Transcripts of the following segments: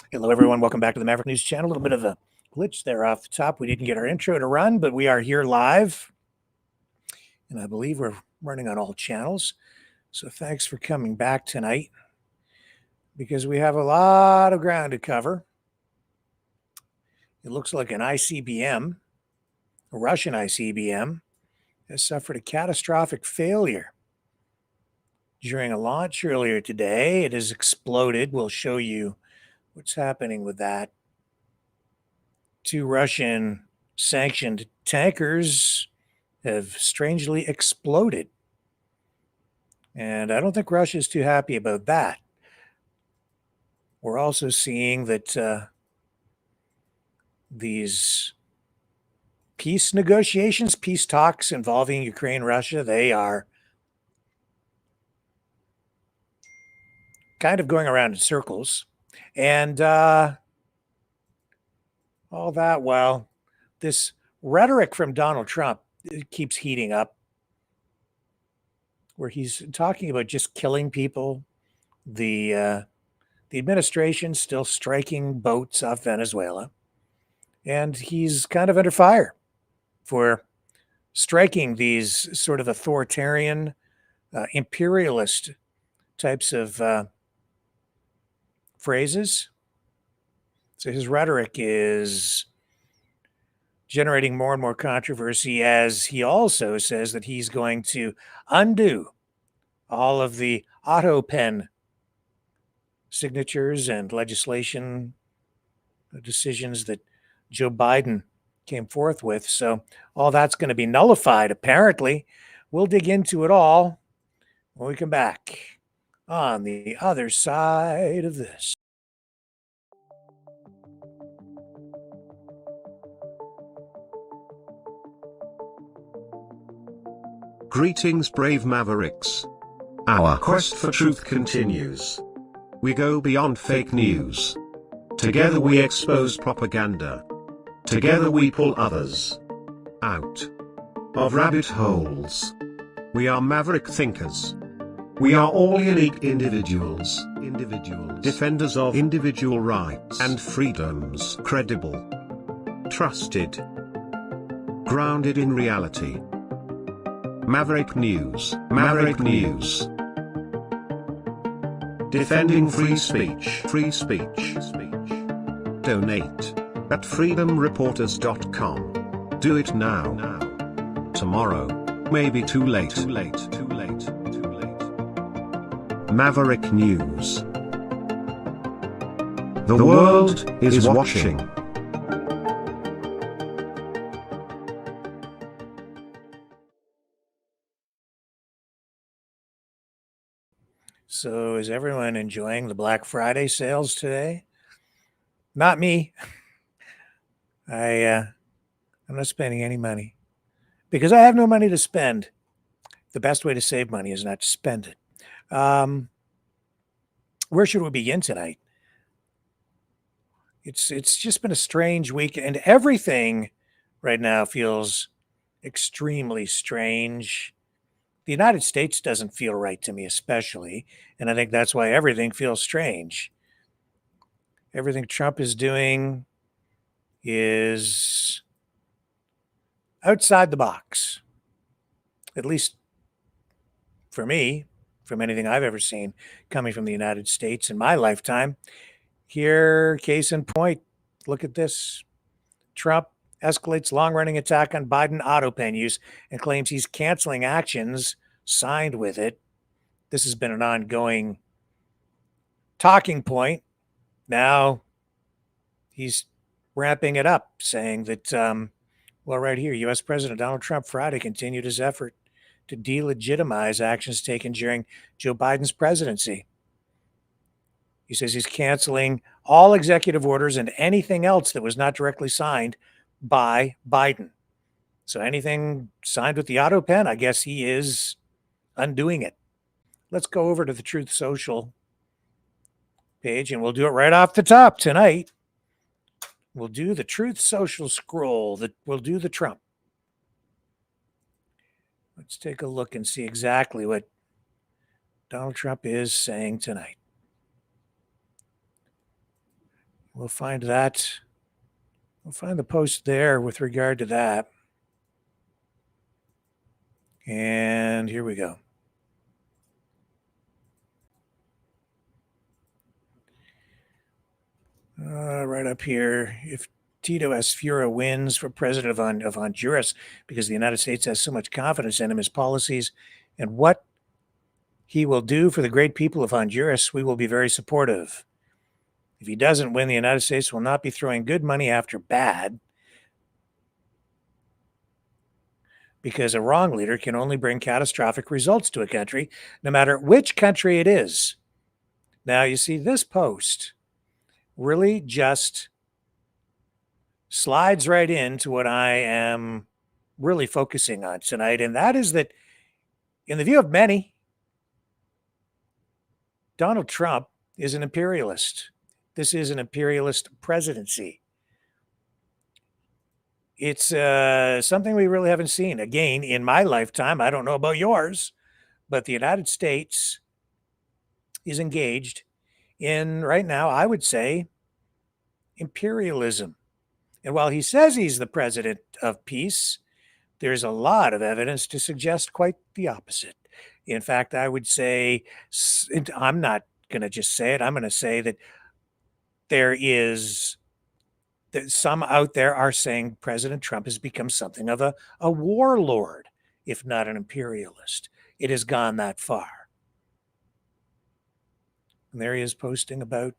Hello, everyone. Welcome back to the Maverick News Channel. A little bit of a glitch there off the top. We didn't get our intro to run, but we are here live. And I believe we're running on all channels. So thanks for coming back tonight because we have a lot of ground to cover. It looks like an ICBM, a Russian ICBM, has suffered a catastrophic failure during a launch earlier today. It has exploded. We'll show you what's happening with that. Two Russian sanctioned tankers have strangely exploded. And I don't think Russia is too happy about that. We're also seeing that these peace negotiations, peace talks involving Ukraine, Russia, they are kind of going around in circles. And all that while this rhetoric from Donald Trump keeps heating up, where he's talking about just killing people. The administration still striking boats off Venezuela, and he's kind of under fire for striking these sort of authoritarian, imperialist types of phrases. So his rhetoric is generating more and more controversy, as he also says that he's going to undo all of the auto pen signatures and legislation decisions that Joe Biden came forth with. So all that's going to be nullified, apparently. We'll dig into it all when we come back on the other side of this. Greetings, brave Mavericks. Our quest for truth continues. We go beyond fake news. Together we expose propaganda. Together we pull others out of rabbit holes. We are maverick thinkers. We are all unique individuals, defenders of individual rights and freedoms, credible, trusted, grounded in reality. Maverick News, Maverick News. Defending free speech, free speech. Donate at freedomreporters.com. Do it now. Tomorrow may be too late. Maverick News. The world is watching. So is everyone enjoying the Black Friday sales today? Not me. I'm not spending any money because I have no money to spend. The best way to save money is not to spend it. Where should we begin tonight? It's just been a strange week, and everything right now feels extremely strange. The United States doesn't feel right to me, especially, and I think that's why everything feels strange. Everything Trump is doing is outside the box, at least for me, from anything I've ever seen coming from the United States in my lifetime. Here, case in point, look at this. Trump escalates long-running attack on Biden auto pen use and claims he's canceling actions signed with it. This has been an ongoing talking point. Now he's ramping it up, saying that, well, right here, U.S. President Donald Trump Friday continued his effort to delegitimize actions taken during Joe Biden's presidency. He says he's canceling all executive orders and anything else that was not directly signed by Biden. So anything signed with the auto pen, I guess he is undoing it. Let's go over to the Truth Social page, and we'll do it right off the top tonight. We'll do the Truth Social scroll. We'll do the Trump. Let's take a look and see exactly what Donald Trump is saying tonight. we'll find that. We'll find the post there with regard to that. And here we go. Right up here. If Tito Asfura wins for president of Honduras because the United States has so much confidence in him, his policies, and what he will do for the great people of Honduras, we will be very supportive. If he doesn't win, the United States will not be throwing good money after bad, because a wrong leader can only bring catastrophic results to a country, no matter which country it is. Now, you see, this post really just slides right into what I am really focusing on tonight, and that is that, in the view of many, Donald Trump is an imperialist. This is an imperialist presidency. It's something we really haven't seen. Again, in my lifetime, I don't know about yours, but the United States is engaged in, right now, I would say, imperialism. And while he says he's the president of peace, there's a lot of evidence to suggest quite the opposite. In fact, I would say, I'm not going to just say it, I'm going to say that there is, that some out there are saying President Trump has become something of a warlord, if not an imperialist. It has gone that far. And there he is posting about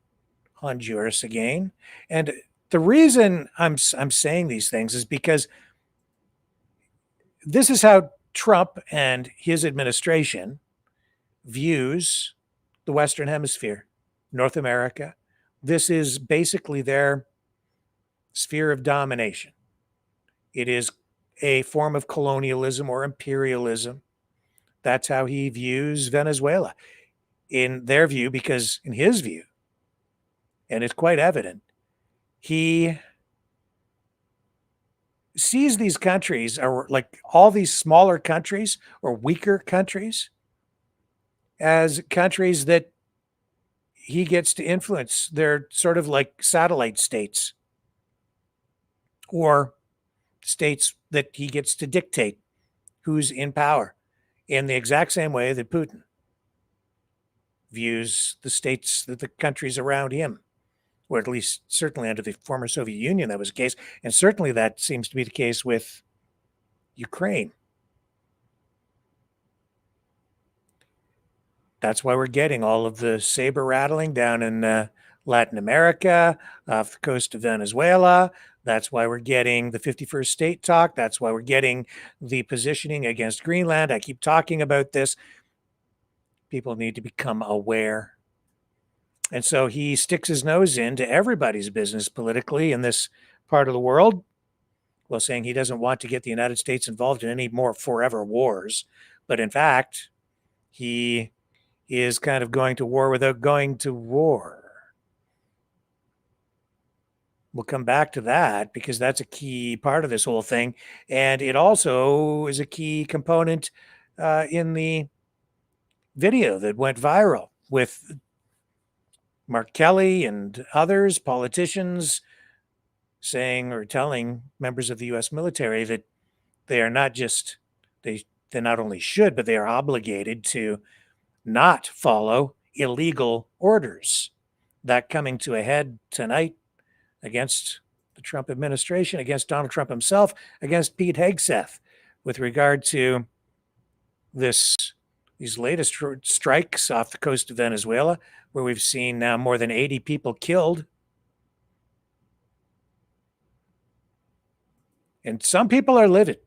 Honduras again. And the reason I'm saying these things is because this is how Trump and his administration views the Western Hemisphere, North America. This is basically their sphere of domination. It is a form of colonialism or imperialism. That's how he views Venezuela, in their view, because in his view, and it's quite evident, he sees these countries, or like all these smaller countries or weaker countries, as countries that he gets to influence. They're sort of like satellite states, or states that he gets to dictate who's in power, in the exact same way that Putin views the states, the countries around him, or at least certainly under the former Soviet Union, that was the case. And certainly that seems to be the case with Ukraine. That's why we're getting all of the saber rattling down in Latin America, off the coast of Venezuela. That's why we're getting the 51st state talk. That's why we're getting the positioning against Greenland. I keep talking about this. People need to become aware. And so he sticks his nose into everybody's business politically in this part of the world, while saying he doesn't want to get the United States involved in any more forever wars. But in fact, he is kind of going to war without going to war. We'll come back to that because that's a key part of this whole thing. And it also is a key component in the video that went viral with Mark Kelly and others, politicians, saying or telling members of the U.S. military that they are not just, they not only should, but they are obligated to not follow illegal orders. That coming to a head tonight against the Trump administration, against Donald Trump himself, against Pete Hegseth, with regard to these latest strikes off the coast of Venezuela, where we've seen now more than 80 people killed. And some people are livid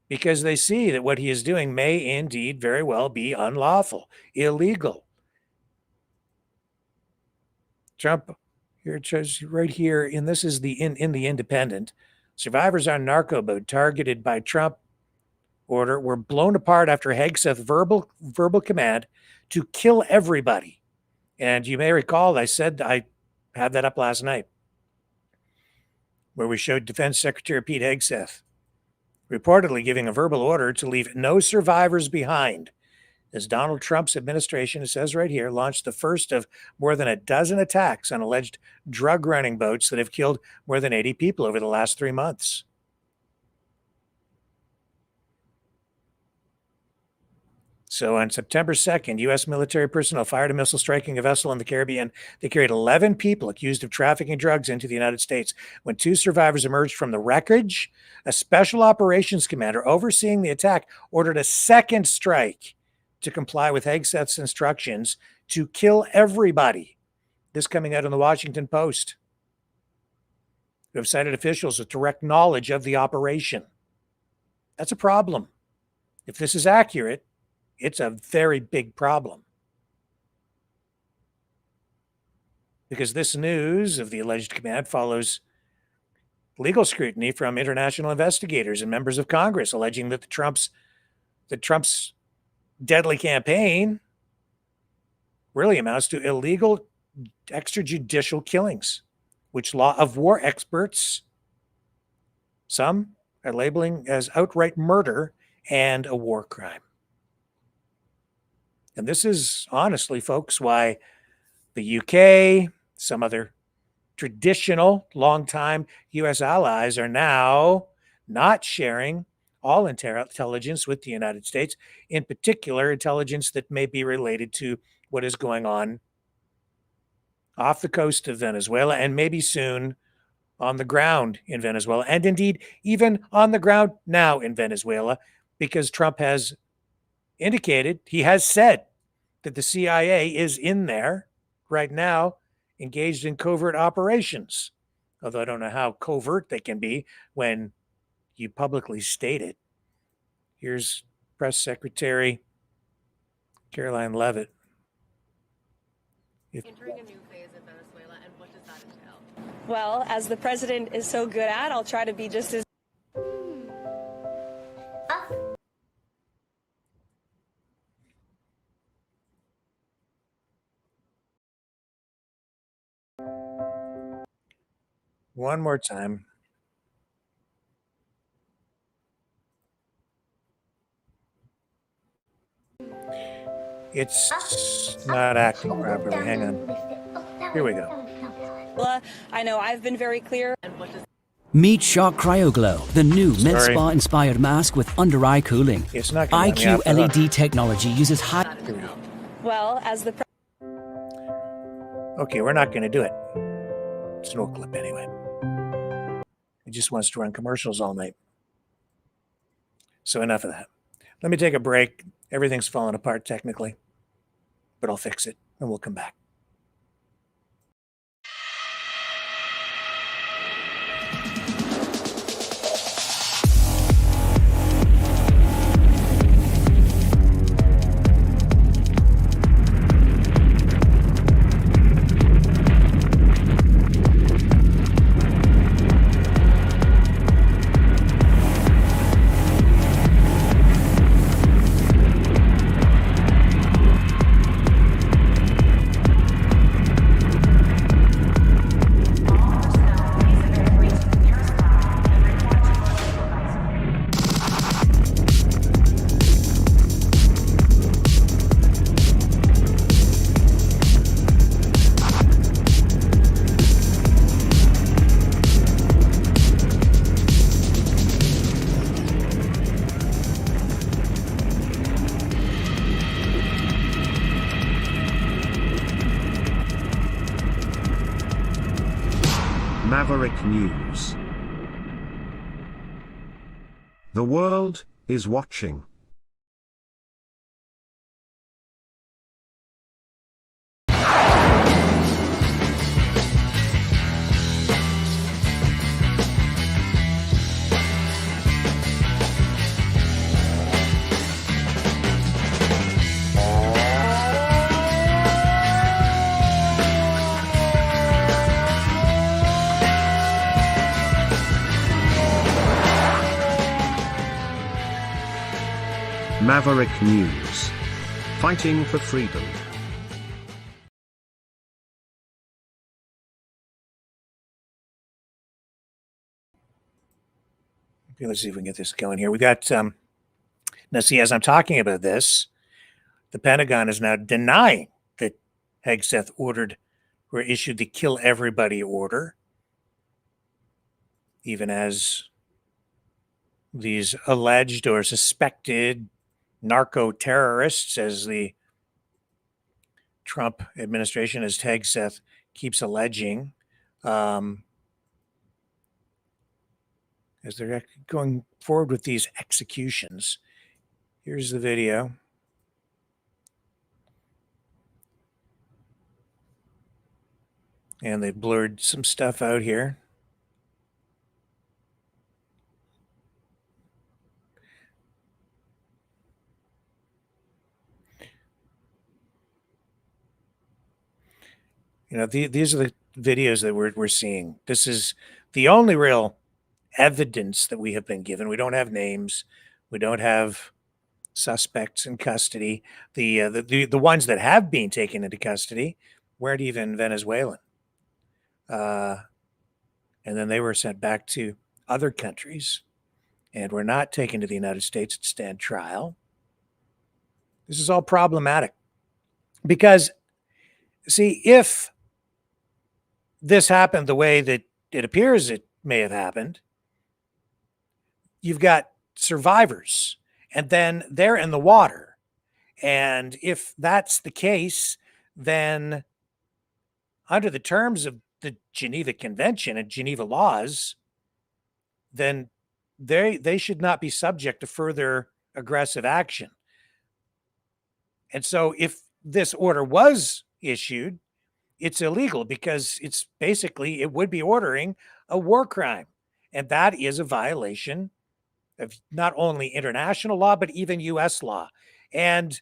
because they see that what he is doing may indeed very well be unlawful, illegal. Trump, here it shows right here, and this is the in the Independent. Survivors on narco boat targeted by Trump order were blown apart after hegseth verbal command to kill everybody. And you may recall, I said I had that up last night, where we showed Defense Secretary Pete Hegseth reportedly giving a verbal order to leave no survivors behind as Donald Trump's administration, it says right here, launched the first of more than a dozen attacks on alleged drug running boats that have killed more than 80 people over the last 3 months. So on September 2nd, U.S. military personnel fired a missile striking a vessel in the Caribbean. They carried 11 people accused of trafficking drugs into the United States. When 2 survivors emerged from the wreckage, a special operations commander overseeing the attack ordered a second strike to comply with hegseth's instructions to kill everybody. This coming out in the Washington Post, who have cited officials with direct knowledge of the operation. That's a problem. If this is accurate, it's a very big problem. Because this news of the alleged command follows legal scrutiny from international investigators and members of Congress alleging that Trump's deadly campaign really amounts to illegal extrajudicial killings, which law of war experts, some are labeling as outright murder and a war crime. And this is honestly, folks, why the UK, some other traditional, longtime U.S. allies are now not sharing all intelligence with the United States, in particular, intelligence that may be related to what is going on off the coast of Venezuela and maybe soon on the ground in Venezuela, and indeed even on the ground now in Venezuela, because Trump has indicated, he has said that the CIA is in there right now, engaged in covert operations. Although I don't know how covert they can be when you publicly state it. Here's Press Secretary Caroline Leavitt. Entering a new phase in Venezuela, and what does that entail? Well, as the president is so good at, I'll try to be just as... One more time. It's not acting properly. Hang on. Here we go. I know I've been very clear. Meet Shock CryoGlow, the new med spa-inspired mask with under-eye cooling. It's not gonna IQ LED technology uses high... Well, as the... Okay, we're not going to do it. It's no clip anyway. He just wants to run commercials all night. So enough of that. Let me take a break. Everything's falling apart technically, but I'll fix it and we'll come back. Maverick News. The world is watching. Maverick News. Fighting for freedom. Okay, let's see if we can get this going here. We got, now see, as I'm talking about this, The Pentagon is now denying that Hegseth ordered or issued the kill everybody order, even as these alleged or suspected narco-terrorists, as the Trump administration, as Hegseth keeps alleging, as they're going forward with these executions. Here's the video. And they blurred some stuff out here. You know, these are the videos that we're seeing. This is the only real evidence that we have been given. We don't have names. We don't have suspects in custody. The ones that have been taken into custody weren't even Venezuelan. And then they were sent back to other countries and were not taken to the United States to stand trial. This is all problematic because, see, if this happened the way that it appears it may have happened, you've got survivors, and then they're in the water. And if that's the case, then under the terms of the Geneva Convention and Geneva laws, then they should not be subject to further aggressive action. And so if this order was issued, it's illegal because it's basically, it would be ordering a war crime. And that is a violation of not only international law, but even U.S. law. And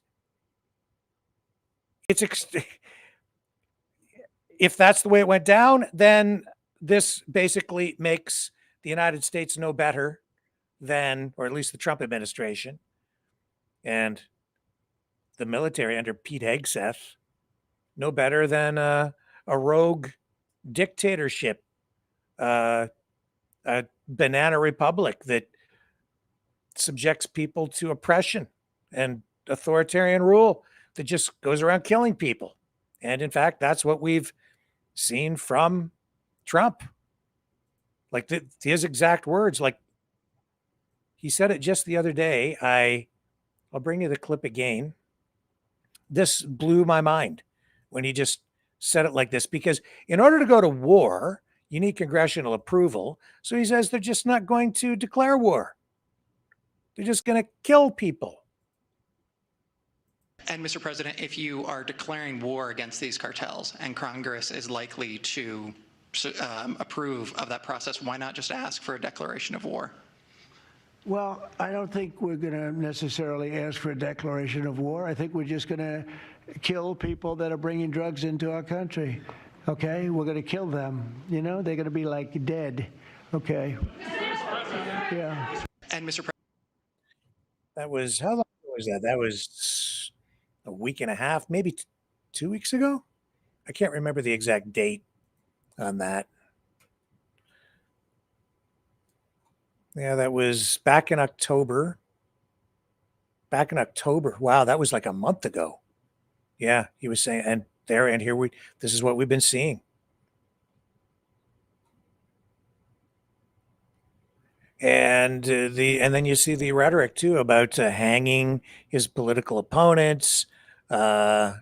it's if that's the way it went down, then this basically makes the United States no better than, or at least the Trump administration and the military under Pete Hegseth, no better than a rogue dictatorship, a banana republic that subjects people to oppression and authoritarian rule that just goes around killing people. And in fact, that's what we've seen from Trump. Like his exact words, like he said it just the other day. I'll bring you the clip again. This blew my mind when he just said it like this, because in order to go to war, you need congressional approval. So he says they're just not going to declare war. They're just going to kill people. And Mr. President, if you are declaring war against these cartels and Congress is likely to approve of that process, why not just ask for a declaration of war? Well, I don't think we're going to necessarily ask for a declaration of war. I think we're just going to kill people that are bringing drugs into our country. Okay? We're going to kill them. You know, they're going to be like dead. Okay. Yeah. And Mr. President, that was, how long was that? That was a week and a half, maybe 2 weeks ago. I can't remember the exact date on that. Yeah, that was back in October. Back in October. Wow, that was like a month ago. Yeah, he was saying, and here this is what we've been seeing. And then you see the rhetoric too about hanging his political opponents. You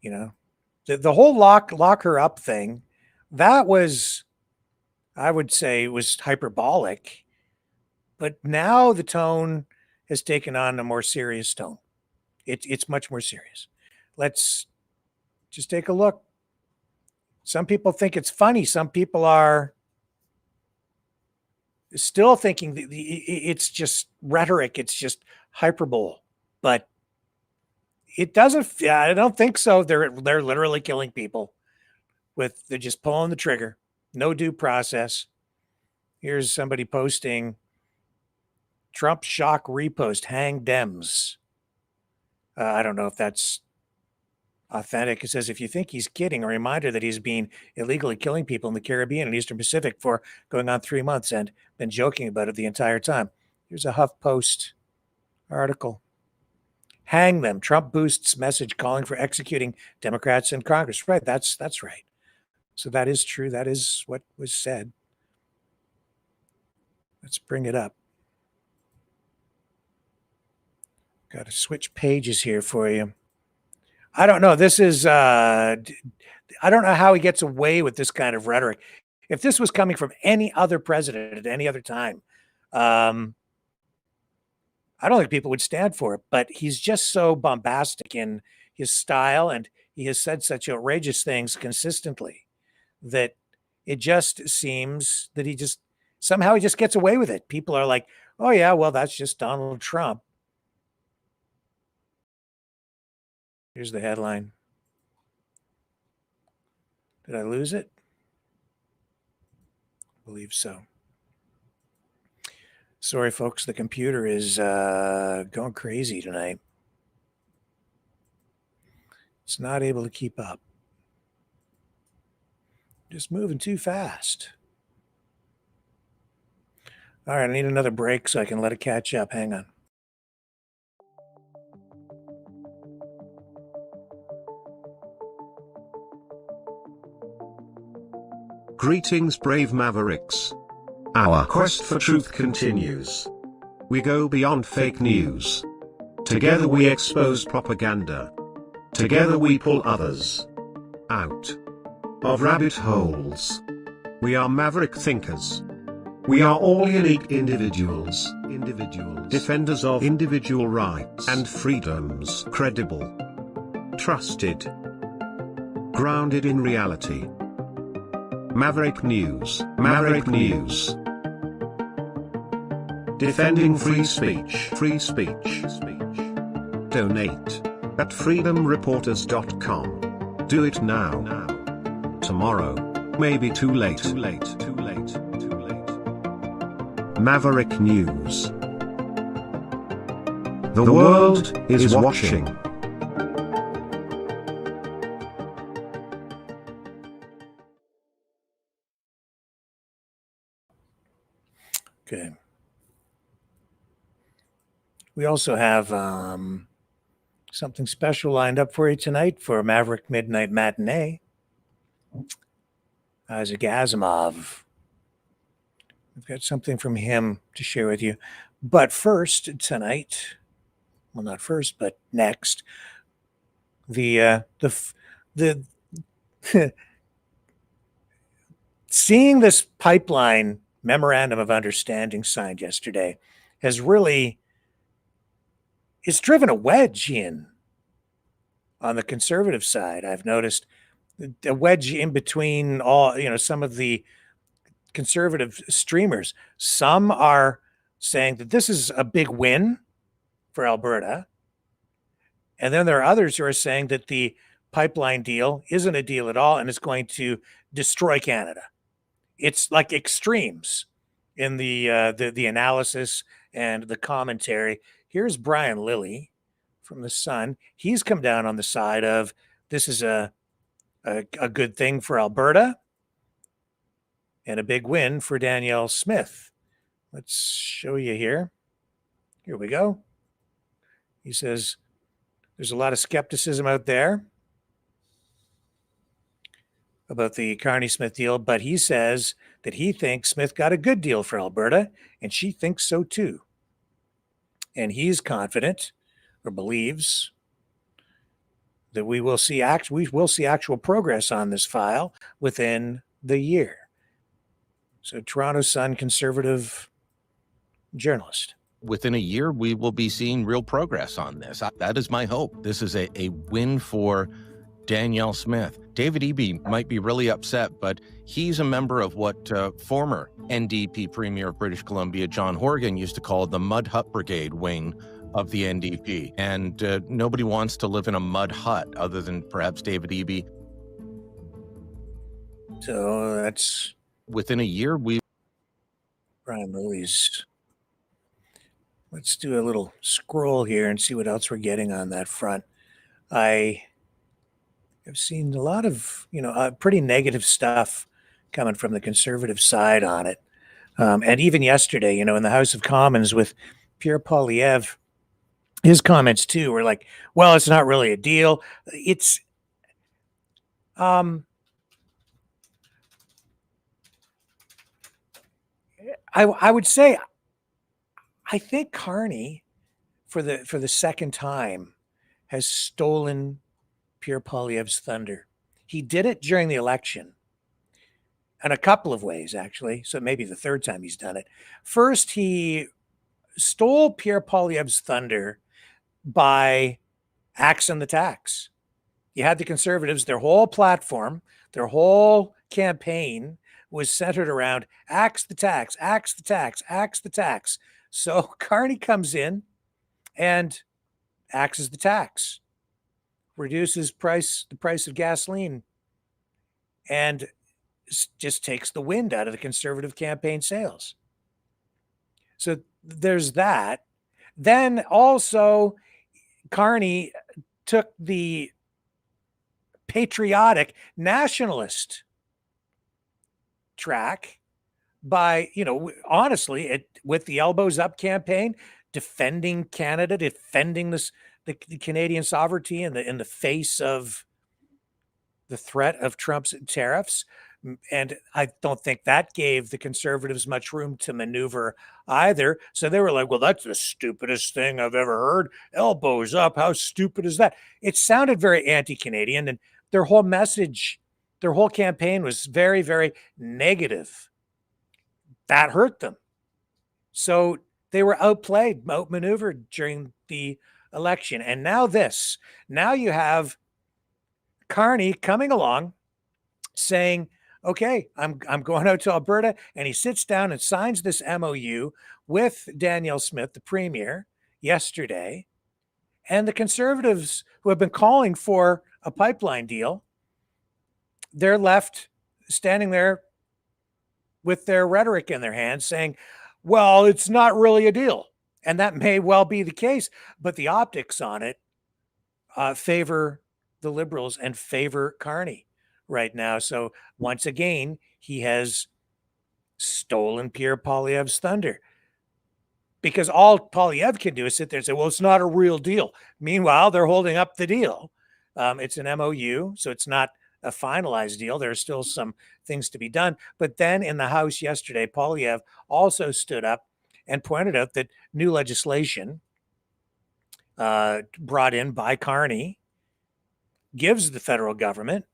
know, the whole lock her up thing, that was, I would say, was hyperbolic. But now the tone has taken on a more serious tone. It's much more serious. Let's just take a look. Some people think it's funny. Some people are still thinking it's just rhetoric. It's just hyperbole. But it doesn't. I don't think so. They're literally killing people. They're just pulling the trigger. No due process. Here's somebody posting, Trump shock repost, hang Dems. I don't know if that's authentic. It says, if you think he's kidding, a reminder that he's been illegally killing people in the Caribbean and Eastern Pacific for going on 3 months and been joking about it the entire time. Here's a HuffPost article. Hang them. Trump boosts message calling for executing Democrats in Congress. Right. That's right. So that is true. That is what was said. Let's bring it up. Got to switch pages here for you. I don't know. This is, I don't know how he gets away with this kind of rhetoric. If this was coming from any other president at any other time, I don't think people would stand for it, but he's just so bombastic in his style, and he has said such outrageous things consistently that it just seems that he just gets away with it. People are like, oh yeah, well, that's just Donald Trump. Here's the headline. Did I lose it? I believe so. Sorry, folks, the computer is going crazy tonight. It's not able to keep up. Just moving too fast. All right, I need another break so I can let it catch up. Hang on. Greetings, brave Mavericks. Our quest for truth continues. We go beyond fake news. Together we expose propaganda. Together we pull others out of rabbit holes. We are maverick thinkers. We are all unique individuals, defenders of individual rights and freedoms, credible, trusted, grounded in reality. Maverick News, Maverick News. Defending free speech, free speech. Donate at freedomreporters.com. Do it now. Tomorrow may be too late. Maverick News. The world is watching. Okay. We also have something special lined up for you tonight for Maverick Midnight Matinee. Isaac Asimov. We've got something from him to share with you. But first, tonight, well, not first, but next, the seeing this pipeline memorandum of understanding signed yesterday has really, it's driven a wedge in on the conservative side. I've noticed a wedge in between all, some of the conservative streamers. Some are saying that this is a big win for Alberta. And then there are others who are saying that the pipeline deal isn't a deal at all and it's going to destroy Canada. It's like extremes in the analysis and the commentary. Here's Brian Lilly from The Sun. He's come down on the side of this is a good thing for Alberta and a big win for Danielle Smith. Let's show you here. Here we go. He says there's a lot of skepticism out there about the Carney Smith deal, but he says that he thinks Smith got a good deal for Alberta, and she thinks so too. And he's confident or believes that we will see actual progress on this file within the year. So Toronto Sun conservative journalist. Within a year, we will be seeing real progress on this. That is my hope. This is a win for Danielle Smith. David Eby might be really upset, but he's a member of what former NDP Premier of British Columbia, John Horgan, used to call the Mud Hut Brigade wing of the NDP. And nobody wants to live in a mud hut other than perhaps David Eby. So that's... Within a year, Brian Lilly's. Let's do a little scroll here and see what else we're getting on that front. I have seen a lot of, pretty negative stuff coming from the conservative side on it. And even yesterday, in the House of Commons with Pierre Poilievre his comments too were like, well, it's not really a deal. It's, I would say, I think Carney for the second time has stolen Pierre Poilievre's thunder. He did it during the election in a couple of ways, actually. So maybe the third time he's done it. First, he stole Pierre Poilievre's thunder by axing the tax. You had the Conservatives, their whole platform, their whole campaign was centered around axe the tax, axe the tax, axe the tax. So Carney comes in and axes the tax, reduces the price of gasoline, and just takes the wind out of the Conservative campaign sales. So there's that. Then also, Carney took the patriotic nationalist track by, honestly, with the elbows up campaign, defending Canada, defending the Canadian sovereignty in the face of the threat of Trump's tariffs. And I don't think that gave the Conservatives much room to maneuver either. So they were like, well, that's the stupidest thing I've ever heard. Elbows up. How stupid is that? It sounded very anti-Canadian, and their whole message, their whole campaign was very, very negative. That hurt them. So they were outplayed, outmaneuvered during the election. And now this. Now you have Carney coming along saying, okay, I'm going out to Alberta, and he sits down and signs this MOU with Danielle Smith, the premier, yesterday. And the Conservatives, who have been calling for a pipeline deal, they're left standing there with their rhetoric in their hands saying, well, it's not really a deal. And that may well be the case, but the optics on it favor the Liberals and favor Carney right now. So once again, he has stolen Pierre Poilievre's thunder, because all Poilievre can do is sit there and say, well, it's not a real deal. Meanwhile, they're holding up the deal. It's an MOU, so it's not a finalized deal. There's still some things to be done. But then in the House yesterday, Poilievre also stood up and pointed out that new legislation brought in by Carney gives the federal government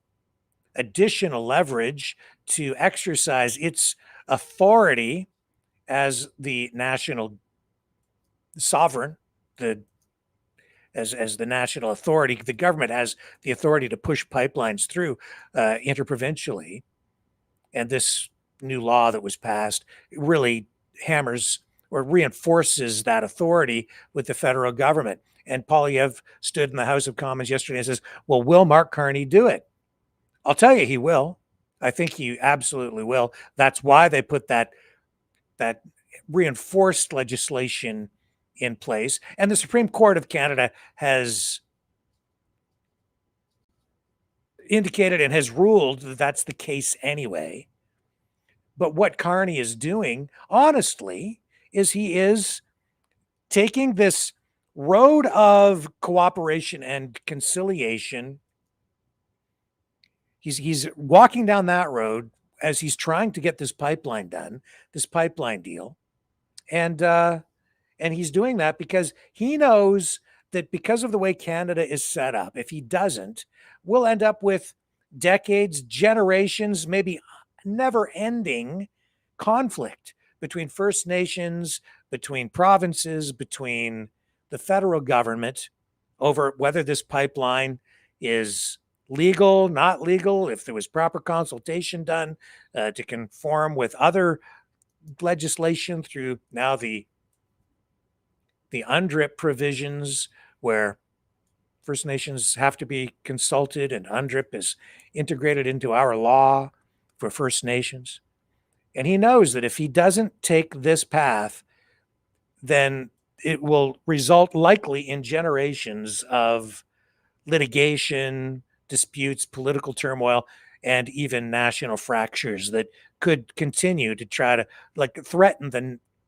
additional leverage to exercise its authority as the national sovereign, as the national authority. The government has the authority to push pipelines through interprovincially. And this new law that was passed really hammers or reinforces that authority with the federal government. And Poilievre stood in the House of Commons yesterday and says, well, will Mark Carney do it? I'll tell you, he will. I think he absolutely will. That's why they put that reinforced legislation in place. And the Supreme Court of Canada has indicated and has ruled that that's the case anyway. But what Carney is doing, honestly, is he is taking this road of cooperation and conciliation. He's walking down that road as he's trying to get this pipeline done, this pipeline deal. And he's doing that because he knows that because of the way Canada is set up, if he doesn't, we'll end up with decades, generations, maybe never-ending conflict between First Nations, between provinces, between the federal government over whether this pipeline is legal, not legal, if there was proper consultation done to conform with other legislation through now the UNDRIP provisions where First Nations have to be consulted, and UNDRIP is integrated into our law for First Nations. And he knows that if he doesn't take this path, then it will result likely in generations of litigation, disputes, political turmoil, and even national fractures that could continue to try to threaten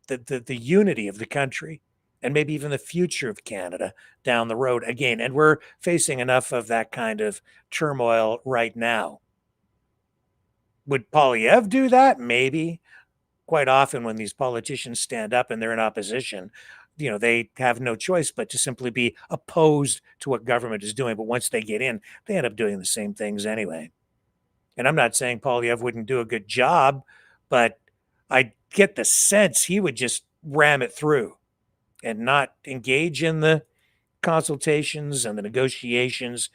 the unity of the country and maybe even the future of Canada down the road again. And we're facing enough of that kind of turmoil right now. Would Poilievre do that? Maybe. Quite often when these politicians stand up and they're in opposition, they have no choice but to simply be opposed to what government is doing. But once they get in, they end up doing the same things anyway. And I'm not saying Poilievre wouldn't do a good job, but I get the sense he would just ram it through and not engage in the consultations and the negotiations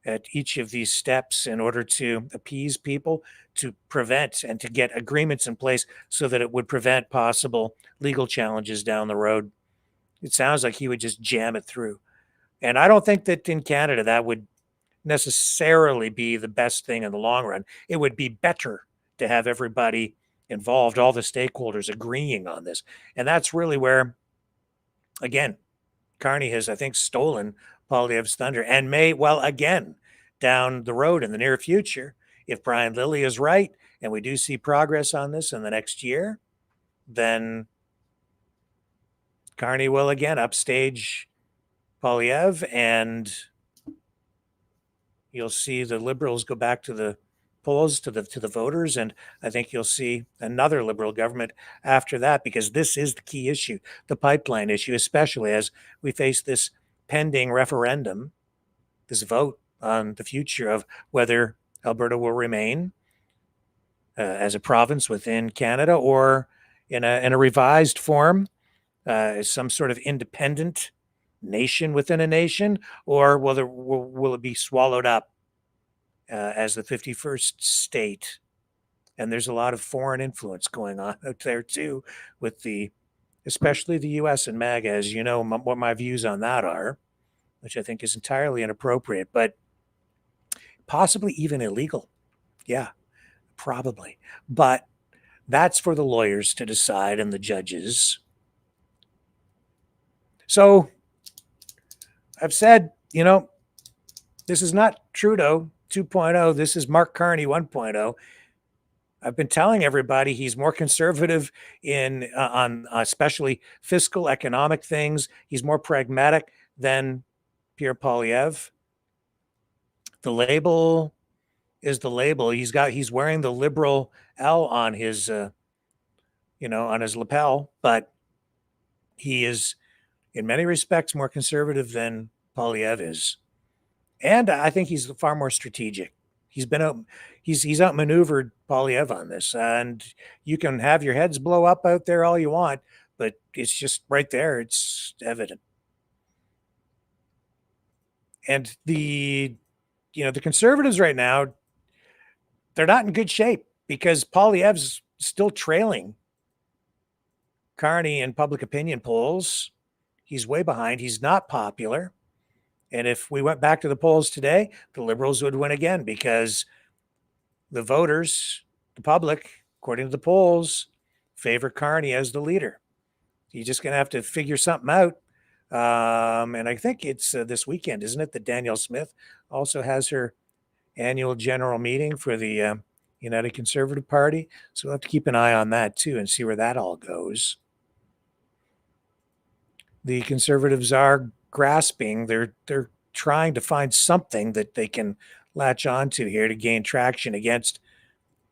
at each of these steps in order to appease people, to prevent and to get agreements in place so that it would prevent possible legal challenges down the road. It sounds like he would just jam it through. And I don't think that in Canada that would necessarily be the best thing in the long run. It would be better to have everybody involved, all the stakeholders agreeing on this. And that's really where, again, Carney has, I think, stolen Poilievre's thunder and may, well, again, down the road in the near future, if Brian Lilly is right and we do see progress on this in the next year, then Carney will again upstage Poilievre, and you'll see the Liberals go back to the polls, to the voters, and I think you'll see another Liberal government after that, because this is the key issue, the pipeline issue, especially as we face this pending referendum, this vote on the future of whether Alberta will remain as a province within Canada or in a revised form, as some sort of independent nation within a nation, or will it be swallowed up as the 51st state? And there's a lot of foreign influence going on out there too, with especially the U.S. and MAGA, as you know what my views on that are, which I think is entirely inappropriate, but possibly even illegal. Yeah, probably. But that's for the lawyers to decide and the judges. So I've said, this is not Trudeau 2.0. This is Mark Carney 1.0. I've been telling everybody he's more conservative on especially fiscal, economic things. He's more pragmatic than Pierre Poilievre. The label is the label. He's wearing the liberal L on his on his lapel, but he is in many respects more conservative than Poilievre is. And I think he's far more strategic. He's outmaneuvered Poilievre on this, and you can have your heads blow up out there all you want, but it's just right there. It's evident. And the Conservatives right now, they're not in good shape because Poilievre's still trailing Carney in public opinion polls. He's way behind. He's not popular. And if we went back to the polls today, the Liberals would win again because the voters, the public, according to the polls, favor Carney as the leader. You're just going to have to figure something out. And I think it's this weekend, isn't it, that Danielle Smith also has her annual general meeting for the United Conservative Party. So we'll have to keep an eye on that too and see where that all goes. The Conservatives are grasping. They're trying to find something that they can latch onto here to gain traction against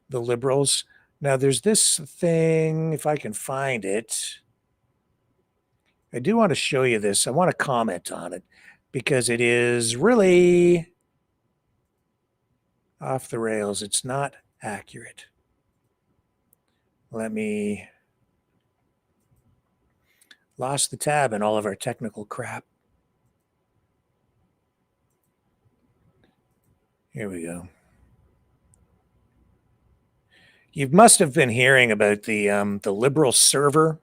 the Liberals. Now, there's this thing, if I can find it. I do want to show you this. I want to comment on it because it is really off the rails. It's not accurate. Lost the tab in all of our technical crap. Here we go. You must have been hearing about the Liberal server,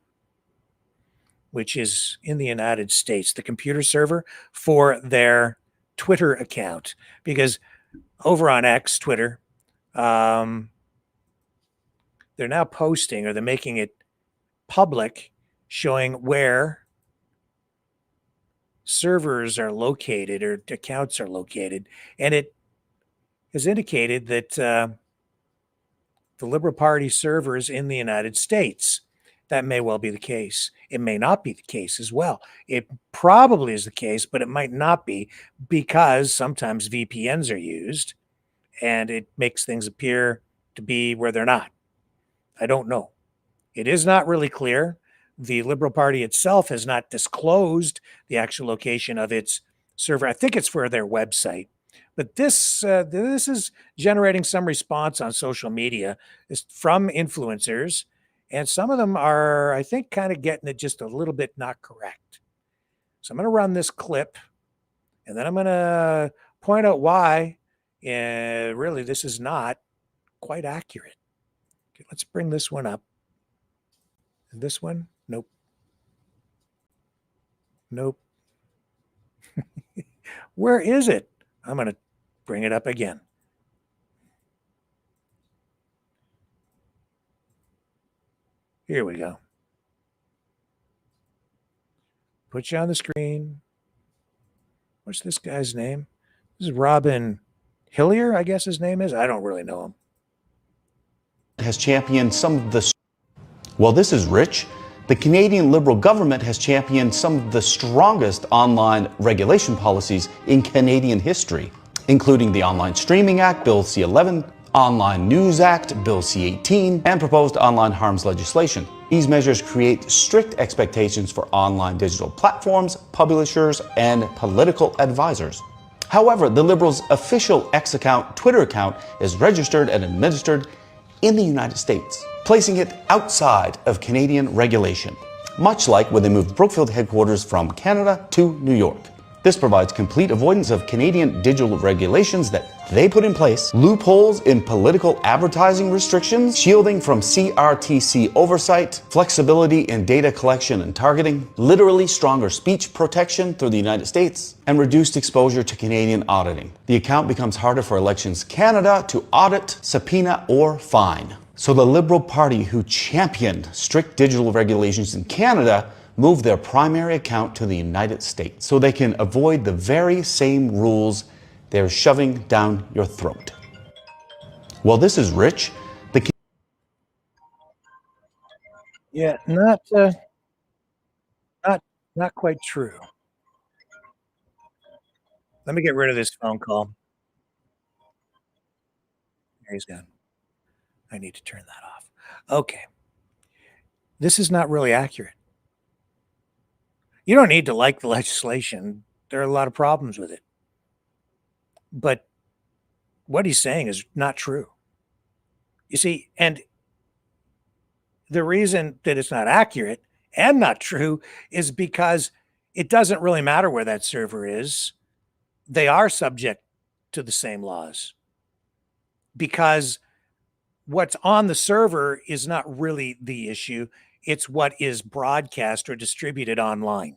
which is in the United States, the computer server for their Twitter account, because over on X, Twitter, they're now posting, or they're making it public, showing where servers are located or accounts are located. And it has indicated that the Liberal Party servers in the United States. That may well be the case. It may not be the case as well. It probably is the case, but it might not be, because sometimes VPNs are used and it makes things appear to be where they're not. I don't know. It is not really clear. The Liberal Party itself has not disclosed the actual location of its server. I think it's for their website. But this is generating some response on social media from influencers, and some of them are, I think, kind of getting it just a little bit not correct. So I'm going to run this clip, and then I'm going to point out why really this is not quite accurate. Okay, let's bring this one up. This one? Nope. Nope. Where is it? I'm going to bring it up again. Here we go. Put you on the screen. What's this guy's name? This is Robin Hillier, I guess his name is. I don't really know him. Has championed some of the... Well, this is rich. The Canadian Liberal government has championed some of the strongest online regulation policies in Canadian history, including the Online Streaming Act, Bill C-11, Online News Act, Bill C-18, and proposed online harms legislation. These measures create strict expectations for online digital platforms, publishers, and political advisors. However, the Liberals' official X account, Twitter account, is registered and administered in the United States, placing it outside of Canadian regulation, much like when they moved Brookfield headquarters from Canada to New York. This provides complete avoidance of Canadian digital regulations that they put in place, loopholes in political advertising restrictions, shielding from CRTC oversight, flexibility in data collection and targeting, literally stronger speech protection through the United States, and reduced exposure to Canadian auditing. The account becomes harder for Elections Canada to audit, subpoena, or fine. So the Liberal Party, who championed strict digital regulations in Canada, moved their primary account to the United States so they can avoid the very same rules they're shoving down your throat. Well, this is rich. Yeah, not quite true. Let me get rid of this phone call. There he's gone. I need to turn that off. Okay. This is not really accurate. You don't need to like the legislation. There are a lot of problems with it. But what he's saying is not true. You see, and the reason that it's not accurate and not true is because it doesn't really matter where that server is. They are subject to the same laws, because what's on the server is not really the issue. It's what is broadcast or distributed online.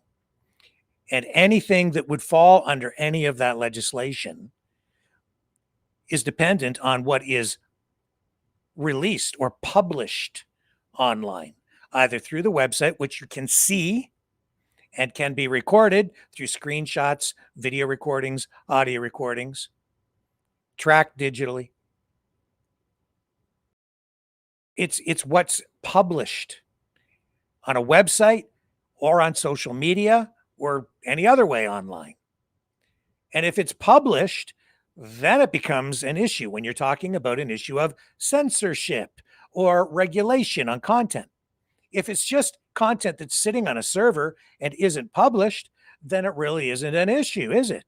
And anything that would fall under any of that legislation is dependent on what is released or published online, either through the website, which you can see and can be recorded through screenshots, video recordings, audio recordings, tracked digitally. It's what's published on a website or on social media or any other way online. And if it's published, then it becomes an issue when you're talking about an issue of censorship or regulation on content. If it's just content that's sitting on a server and isn't published, then it really isn't an issue, is it?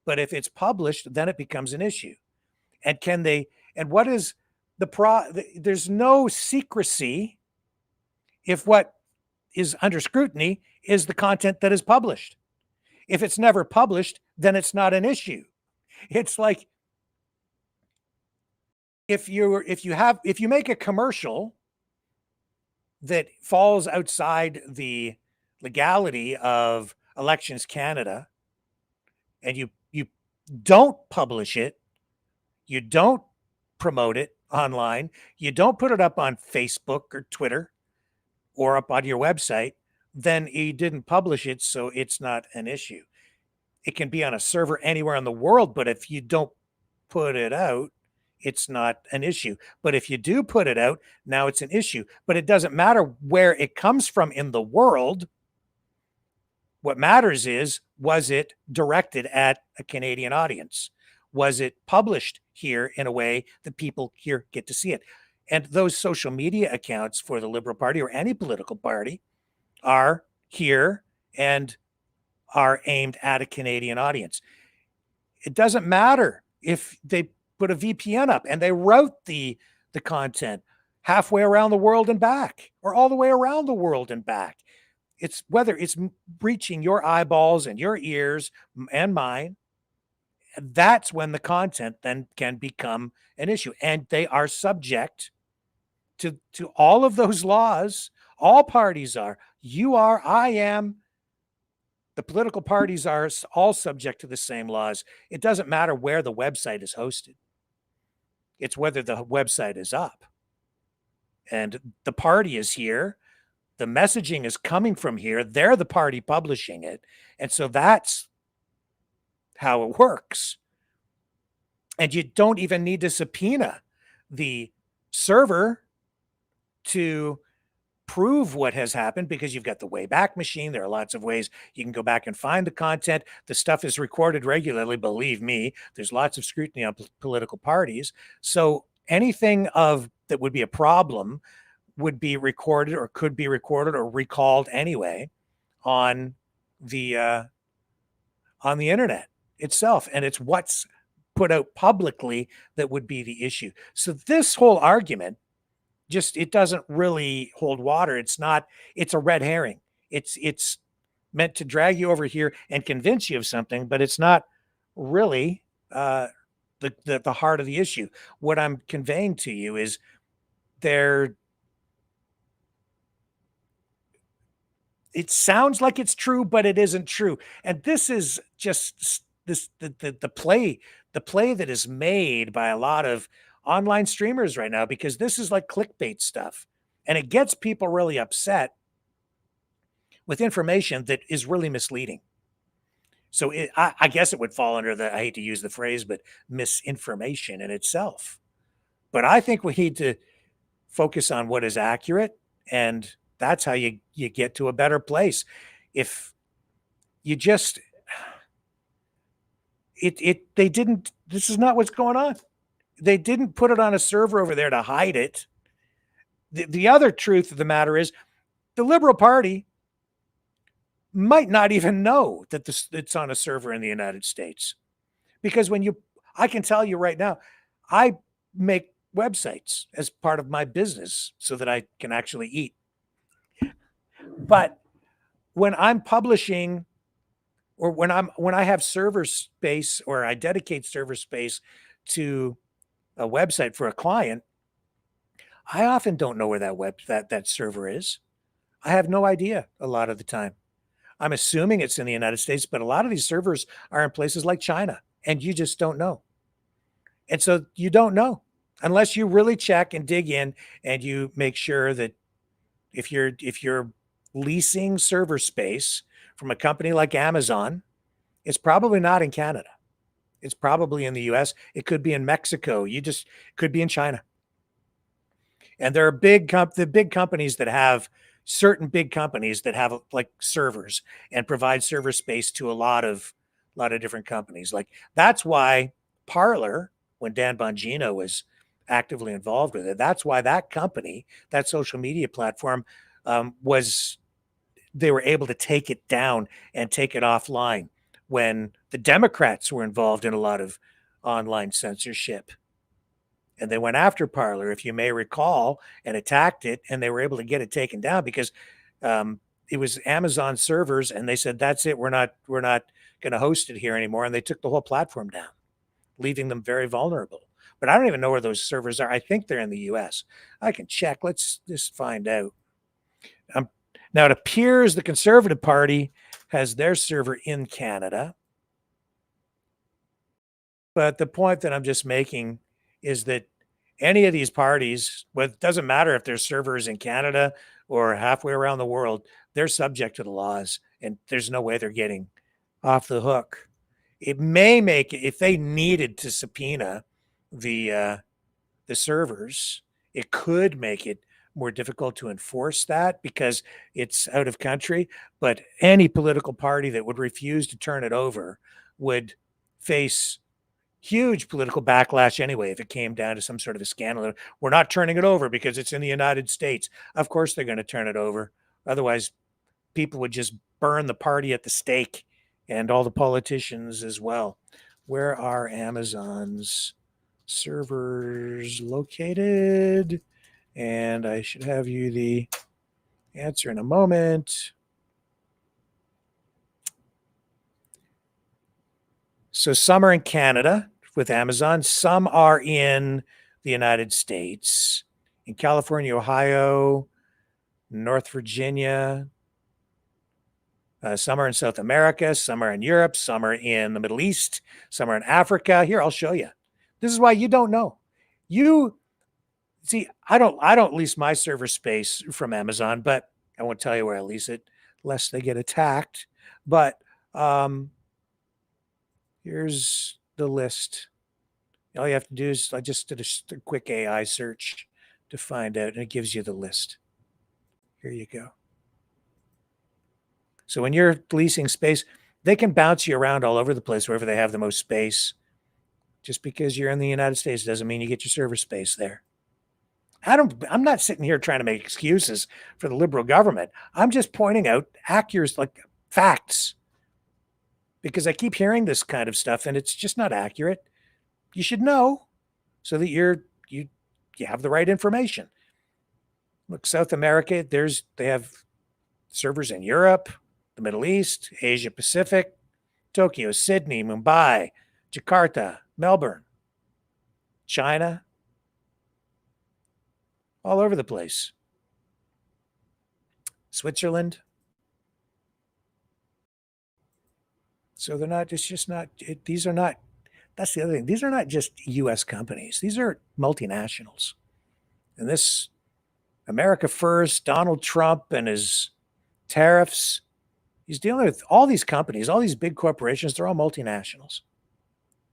But if it's published, then it becomes an issue. And what is there's no secrecy if what is under scrutiny is the content that is published. If it's never published, then it's not an issue. It's like if you make a commercial that falls outside the legality of Elections Canada, and you don't publish it, you don't promote it online, you don't put it up on Facebook or Twitter or up on your website, then you didn't publish it, so it's not an issue. It can be on a server anywhere in the world, but if you don't put it out, it's not an issue. But if you do put it out, now it's an issue. But it doesn't matter where it comes from in the world. What matters is, was it directed at a Canadian audience? Was it published here in a way that people here get to see it? And those social media accounts for the Liberal Party or any political party are here and are aimed at a Canadian audience. It doesn't matter if they put a VPN up and they route the content halfway around the world and back, or all the way around the world and back. It's whether it's reaching your eyeballs and your ears and mine. That's when the content then can become an issue. And they are subject to all of those laws. All parties are. You are, I am. The political parties are all subject to the same laws. It doesn't matter where the website is hosted. It's whether the website is up. And the party is here. The messaging is coming from here. They're the party publishing it. And so that's how it works. And you don't even need to subpoena the server to prove what has happened, because you've got the Wayback Machine. There are lots of ways you can go back and find the content. The stuff is recorded regularly. Believe me, there's lots of scrutiny on political parties. So anything that would be a problem would be recorded, or could be recorded or recalled anyway on the internet itself. And it's what's put out publicly that would be the issue. So this whole argument, it doesn't really hold water. It's a red herring. It's meant to drag you over here and convince you of something, but it's not really the heart of the issue. What I'm conveying to you is it sounds like it's true, but it isn't true. And this is just the play that is made by a lot of online streamers right now, because this is like clickbait stuff, and it gets people really upset with information that is really misleading. So I guess it would fall under I hate to use the phrase, but misinformation in itself. But I think we need to focus on what is accurate, and that's how you get to a better place. If you just, this is not what's going on. They didn't put it on a server over there to hide it. The other truth of the matter is, the Liberal Party might not even know that it's on a server in the United States. Because I can tell you right now, I make websites as part of my business so that I can actually eat. But when I'm publishing, or when I have server space, or I dedicate server space to a website for a client, I often don't know where that server is. I have no idea a lot of the time. I'm assuming it's in the United States, but a lot of these servers are in places like China, and you just don't know. And so you don't know unless you really check and dig in, and you make sure that if you're leasing server space from a company like Amazon, it's probably not in Canada. It's probably in the US. It could be in Mexico. Could be in China. And there are the big companies that have certain big companies that have like servers and provide server space to a lot of different companies. Like, that's why Parler, when Dan Bongino was actively involved with it, that's why that company, that social media platform, they were able to take it down and take it offline when the Democrats were involved in a lot of online censorship. And they went after Parler, if you may recall, and attacked it, and they were able to get it taken down because it was Amazon servers, and they said, that's it, we're not going to host it here anymore, and they took the whole platform down, leaving them very vulnerable. But I don't even know where those servers are. I think they're in the US. I can check. Let's just find out. Now, it appears the Conservative Party has their server in Canada. But the point that I'm just making is that any of these parties, it doesn't matter if their server is in Canada or halfway around the world, they're subject to the laws, and there's no way they're getting off the hook. It may make it, if they needed to subpoena the the servers, it could make it more difficult to enforce that because it's out of country. But any political party that would refuse to turn it over would face huge political backlash anyway if it came down to some sort of a scandal. We're not turning it over because it's in the United States. Of course they're going to turn it over. Otherwise, people would just burn the party at the stake, and all the politicians as well. Where are Amazon's servers located? And I should have you the answer in a moment. So some are in Canada with Amazon. Some are in the United States, in California, Ohio, North Virginia. Some are in South America. Some are in Europe. Some are in the Middle East. Some are in Africa. Here, I'll show you. This is why you don't know. You see, I don't lease my server space from Amazon, but I won't tell you where I lease it, lest they get attacked. But here's the list. All you have to do is, I just did a quick AI search to find out, and it gives you the list. Here you go. So when you're leasing space, they can bounce you around all over the place, wherever they have the most space. Just because you're in the United States doesn't mean you get your server space there. I'm not sitting here trying to make excuses for the Liberal government. I'm just pointing out accurate, like, facts. Because I keep hearing this kind of stuff and it's just not accurate. You should know so that you have the right information. Look, South America, they have servers in Europe, the Middle East, Asia Pacific, Tokyo, Sydney, Mumbai, Jakarta, Melbourne, China, all over the place. Switzerland. So they're not, it's just not, these are not, that's the other thing. These are not just US companies. These are multinationals. And this America First, Donald Trump and his tariffs, he's dealing with all these companies, all these big corporations. They're all multinationals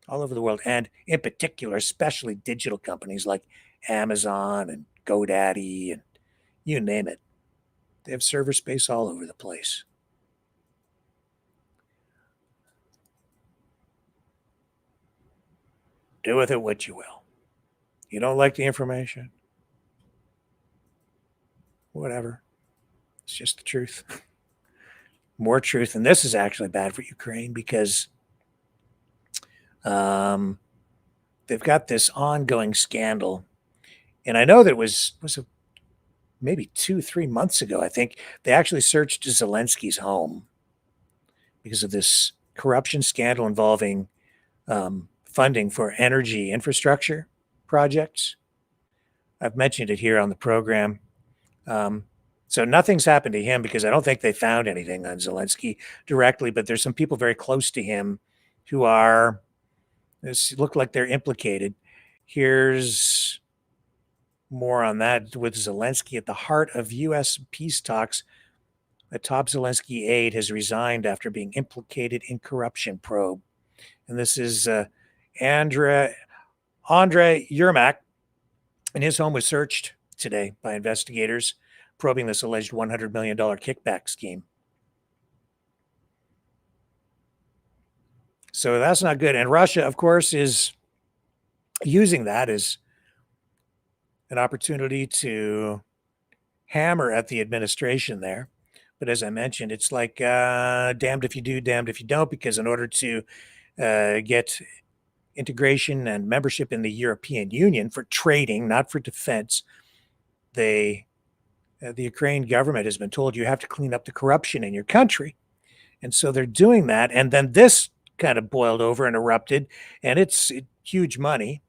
all over the world. And in particular, especially digital companies like Amazon and GoDaddy and you name it. They have server space all over the place. Do with it what you will. You don't like the information? Whatever. It's just the truth. More truth. And this is actually bad for Ukraine because they've got this ongoing scandal. And I know that it was maybe 2-3 months ago, I think, they actually searched Zelensky's home because of this corruption scandal involving funding for energy infrastructure projects. I've mentioned it here on the program. So nothing's happened to him because I don't think they found anything on Zelensky directly, but there's some people very close to him who look like they're implicated. Here's more on that with Zelensky at the heart of U.S. peace talks. A top Zelensky aide has resigned after being implicated in corruption probe. And this is Andrei Yermak, and his home was searched today by investigators probing this alleged $100 million kickback scheme. So that's not good. And Russia, of course, is using that as an opportunity to hammer at the administration there. But as I mentioned, it's like damned if you do, damned if you don't, because in order to get integration and membership in the European Union for trading, not for defense, the Ukraine government has been told you have to clean up the corruption in your country. And so they're doing that. And then this kind of boiled over and erupted, and it's huge money.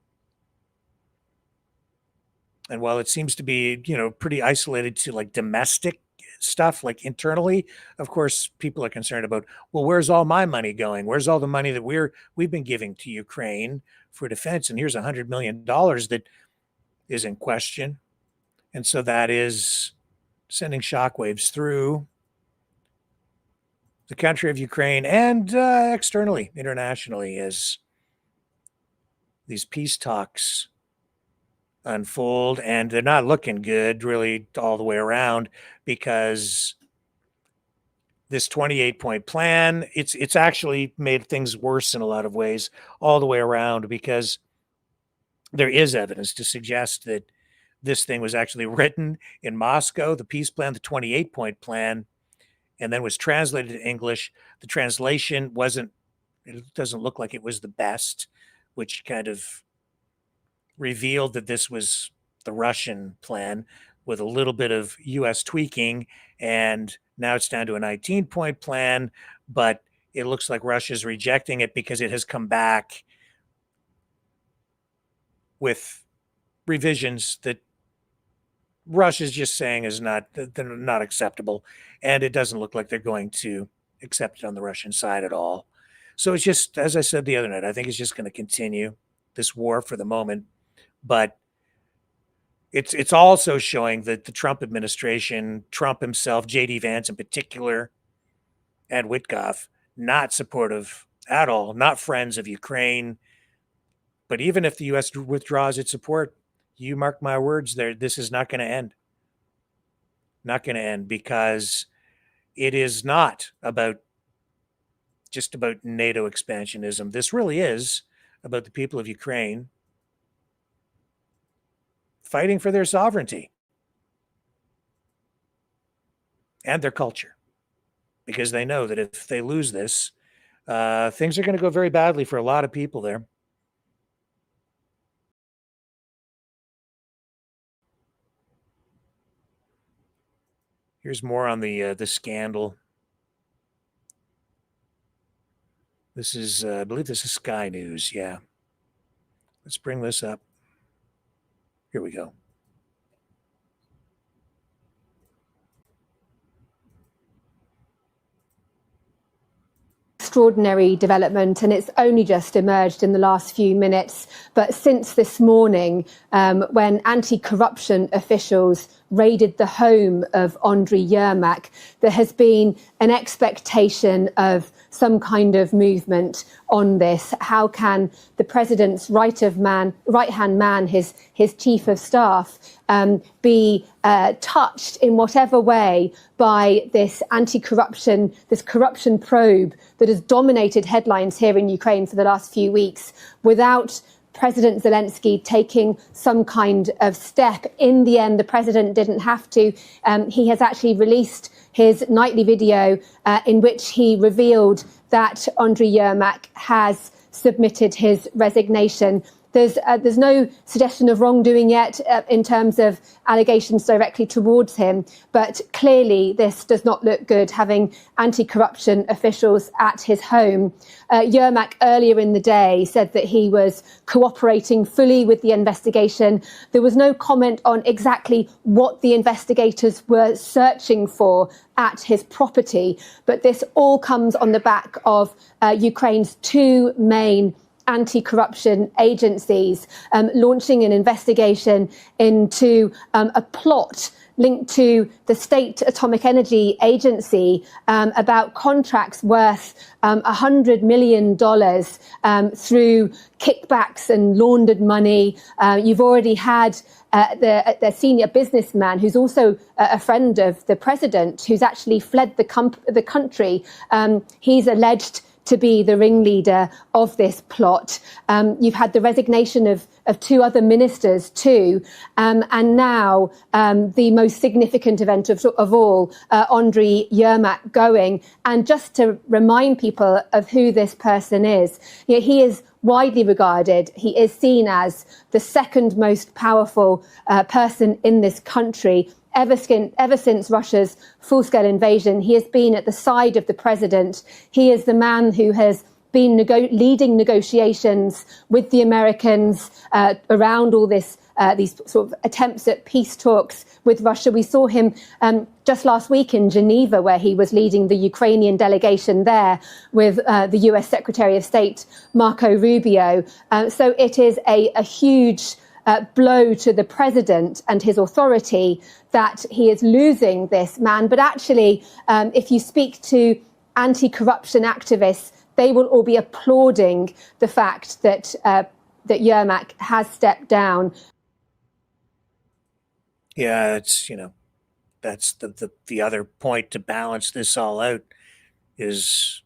And while it seems to be, pretty isolated to like domestic stuff, like internally, of course, people are concerned about, well, where's all my money going? Where's all the money that we've been giving to Ukraine for defense? And here's $100 million that is in question. And so that is sending shockwaves through the country of Ukraine and externally, internationally, as these peace talks unfold, and they're not looking good really all the way around, because this 28-point plan, it's actually made things worse in a lot of ways all the way around, because there is evidence to suggest that this thing was actually written in Moscow, the peace plan, the 28-point plan, and then was translated to English. The translation it doesn't look like it was the best, which kind of revealed that this was the Russian plan with a little bit of US tweaking, and now it's down to a 19-point plan, but it looks like Russia's rejecting it because it has come back with revisions that Russia's just saying they're not acceptable, and it doesn't look like they're going to accept it on the Russian side at all. So it's just, as I said the other night, I think it's just going to continue this war for the moment, but it's also showing that the Trump administration, Trump himself, J.D. Vance in particular, and Witkoff, not supportive at all, not friends of Ukraine. But even if the U.S. withdraws its support, you mark my words, this is not going to end. Not going to end, because it is not just about NATO expansionism. This really is about the people of Ukraine fighting for their sovereignty and their culture, because they know that if they lose this, things are going to go very badly for a lot of people there. Here's more on the scandal. This is, I believe this is Sky News. Yeah. Let's bring this up. Here we go. Extraordinary development, and it's only just emerged in the last few minutes. But since this morning, when anti-corruption officials raided the home of Andriy Yermak, there has been an expectation of some kind of movement on this. How can the president's right-hand man, his chief of staff, be touched in whatever way by this this corruption probe that has dominated headlines here in Ukraine for the last few weeks, without President Zelensky taking some kind of step? In the end, the president didn't have to. He has actually released his nightly video in which he revealed that Andriy Yermak has submitted his resignation. There's no suggestion of wrongdoing yet in terms of allegations directly towards him, but clearly this does not look good, having anti-corruption officials at his home. Yermak earlier in the day said that he was cooperating fully with the investigation. There was no comment on exactly what the investigators were searching for at his property, but this all comes on the back of Ukraine's two main anti-corruption agencies launching an investigation into a plot linked to the State Atomic Energy Agency about contracts worth $100 million through kickbacks and laundered money. You've already had the senior businessman, who's also a friend of the president, who's actually fled the country. He's alleged to be the ringleader of this plot. You've had the resignation of two other ministers too, and now the most significant event of all, Andriy Yermak going. And just to remind people of who this person is, he is widely regarded. He is seen as the second most powerful person in this country. Ever since Russia's full-scale invasion, he has been at the side of the president. He is the man who has been leading negotiations with the Americans around all these sort of attempts at peace talks with Russia. We saw him just last week in Geneva, where he was leading the Ukrainian delegation there with the US Secretary of State, Marco Rubio. So it is a huge blow to the president and his authority that he is losing this man. But actually, if you speak to anti-corruption activists, they will all be applauding the fact that that Yermak has stepped down. Yeah, it's, that's the other point to balance this all out is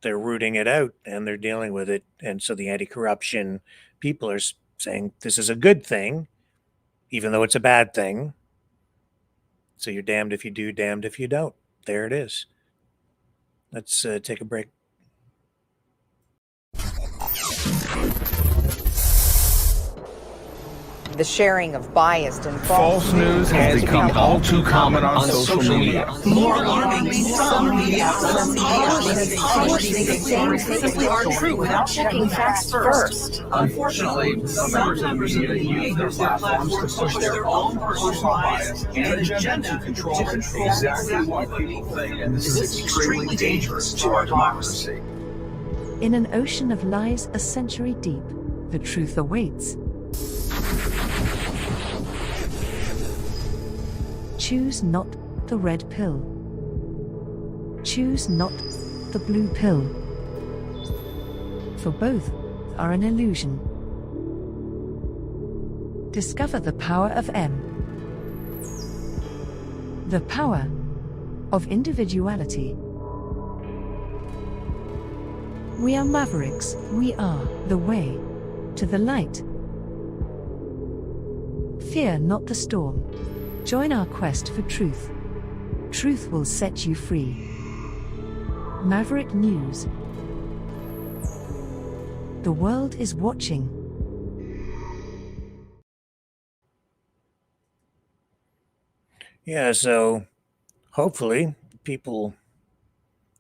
they're rooting it out and they're dealing with it. And so the anti-corruption people are saying this is a good thing, even though it's a bad thing. So you're damned if you do, damned if you don't. There it is. Let's take a break. The sharing of biased and false news has become all too common on social media. More alarmingly, some media publishing things they simply aren't true without checking facts first. Unfortunately, some members of the media use their platforms to push their own personal bias and agenda to control exactly what people think, and this is extremely dangerous to our democracy. In an ocean of lies a century deep, the truth awaits. Choose not the red pill. Choose not the blue pill. For both are an illusion. Discover the power of M. The power of individuality. We are Mavericks. We are the way to the light. Fear not the storm. Join our quest for truth. Truth will set you free. Maverick News. The world is watching. Yeah, so hopefully people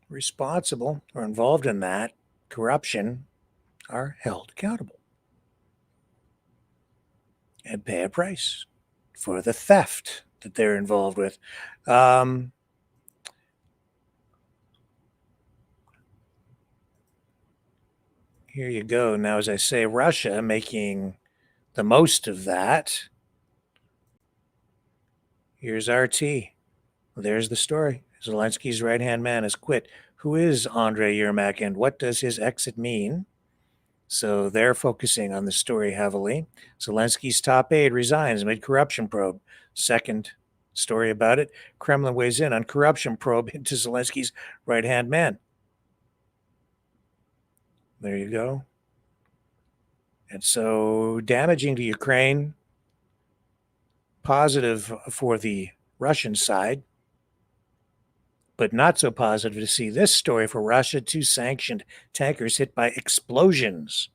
responsible or involved in that corruption are held accountable and pay a price for the theft that they're involved with. Here you go. Now, as I say, Russia making the most of that. Here's RT. There's the story. Zelensky's right-hand man has quit. Who is Andrei Yermak and what does his exit mean? So they're focusing on the story heavily. Zelensky's top aide resigns amid corruption probe. Second story about it. Kremlin weighs in on corruption probe into Zelensky's right-hand man. There you go. And so damaging to Ukraine. Positive for the Russian side. But not so positive to see this story for Russia. 2 sanctioned tankers hit by explosions.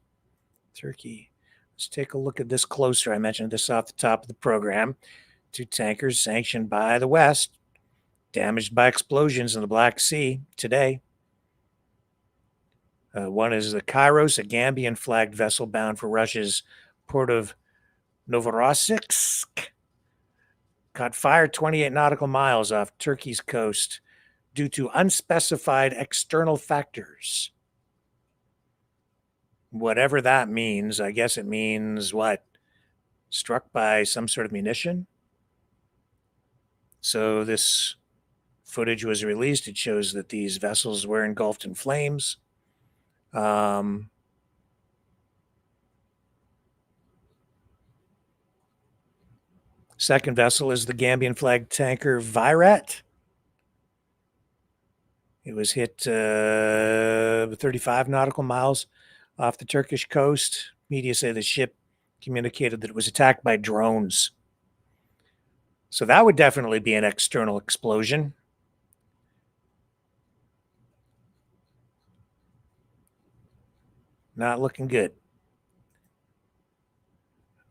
Turkey. Let's take a look at this closer. I mentioned this off the top of the program. 2 tankers sanctioned by the West, damaged by explosions in the Black Sea today. One is the Kairos, a Gambian-flagged vessel bound for Russia's port of Novorossiysk. Caught fire 28 nautical miles off Turkey's coast due to unspecified external factors. Whatever that means, I guess it means what? Struck by some sort of munition? So this footage was released. It shows that these vessels were engulfed in flames. Second vessel is the Gambian flag tanker Virat. It was hit 35 nautical miles off the Turkish coast. Media say the ship communicated that it was attacked by drones. So that would definitely be an external explosion. Not looking good.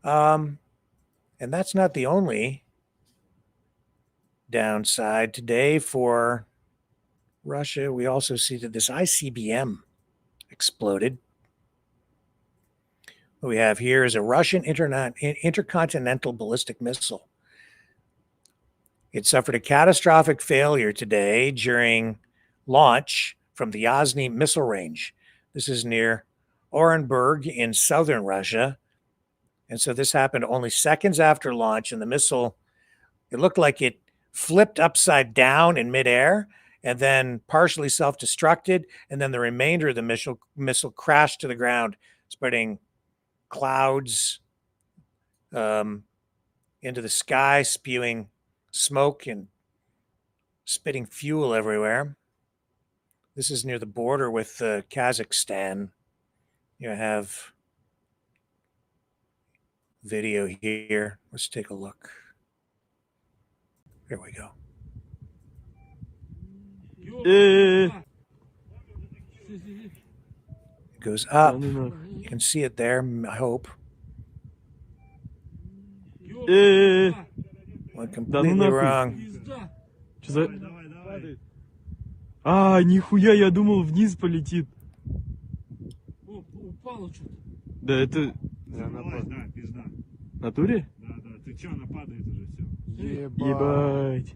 And that's not the only downside. Today for Russia, we also see that this ICBM exploded. What we have here is a Russian intercontinental ballistic missile. It suffered a catastrophic failure today during launch from the Yasny missile range. This is near Orenburg in southern Russia. And so this happened only seconds after launch, and the missile, it looked like it flipped upside down in midair and then partially self-destructed, and then the remainder of the missile crashed to the ground, spreading clouds into the sky, spewing smoke and spitting fuel everywhere. This is near the border with Kazakhstan. You have video here. Let's take a look. Here we go. It goes up. You can see it there, I hope. Went completely wrong. Что за... А, нихуя, я думал, вниз полетит. Да это... Да, пизда. В натуре? Да, ты чё, она падает уже, все. Ебать.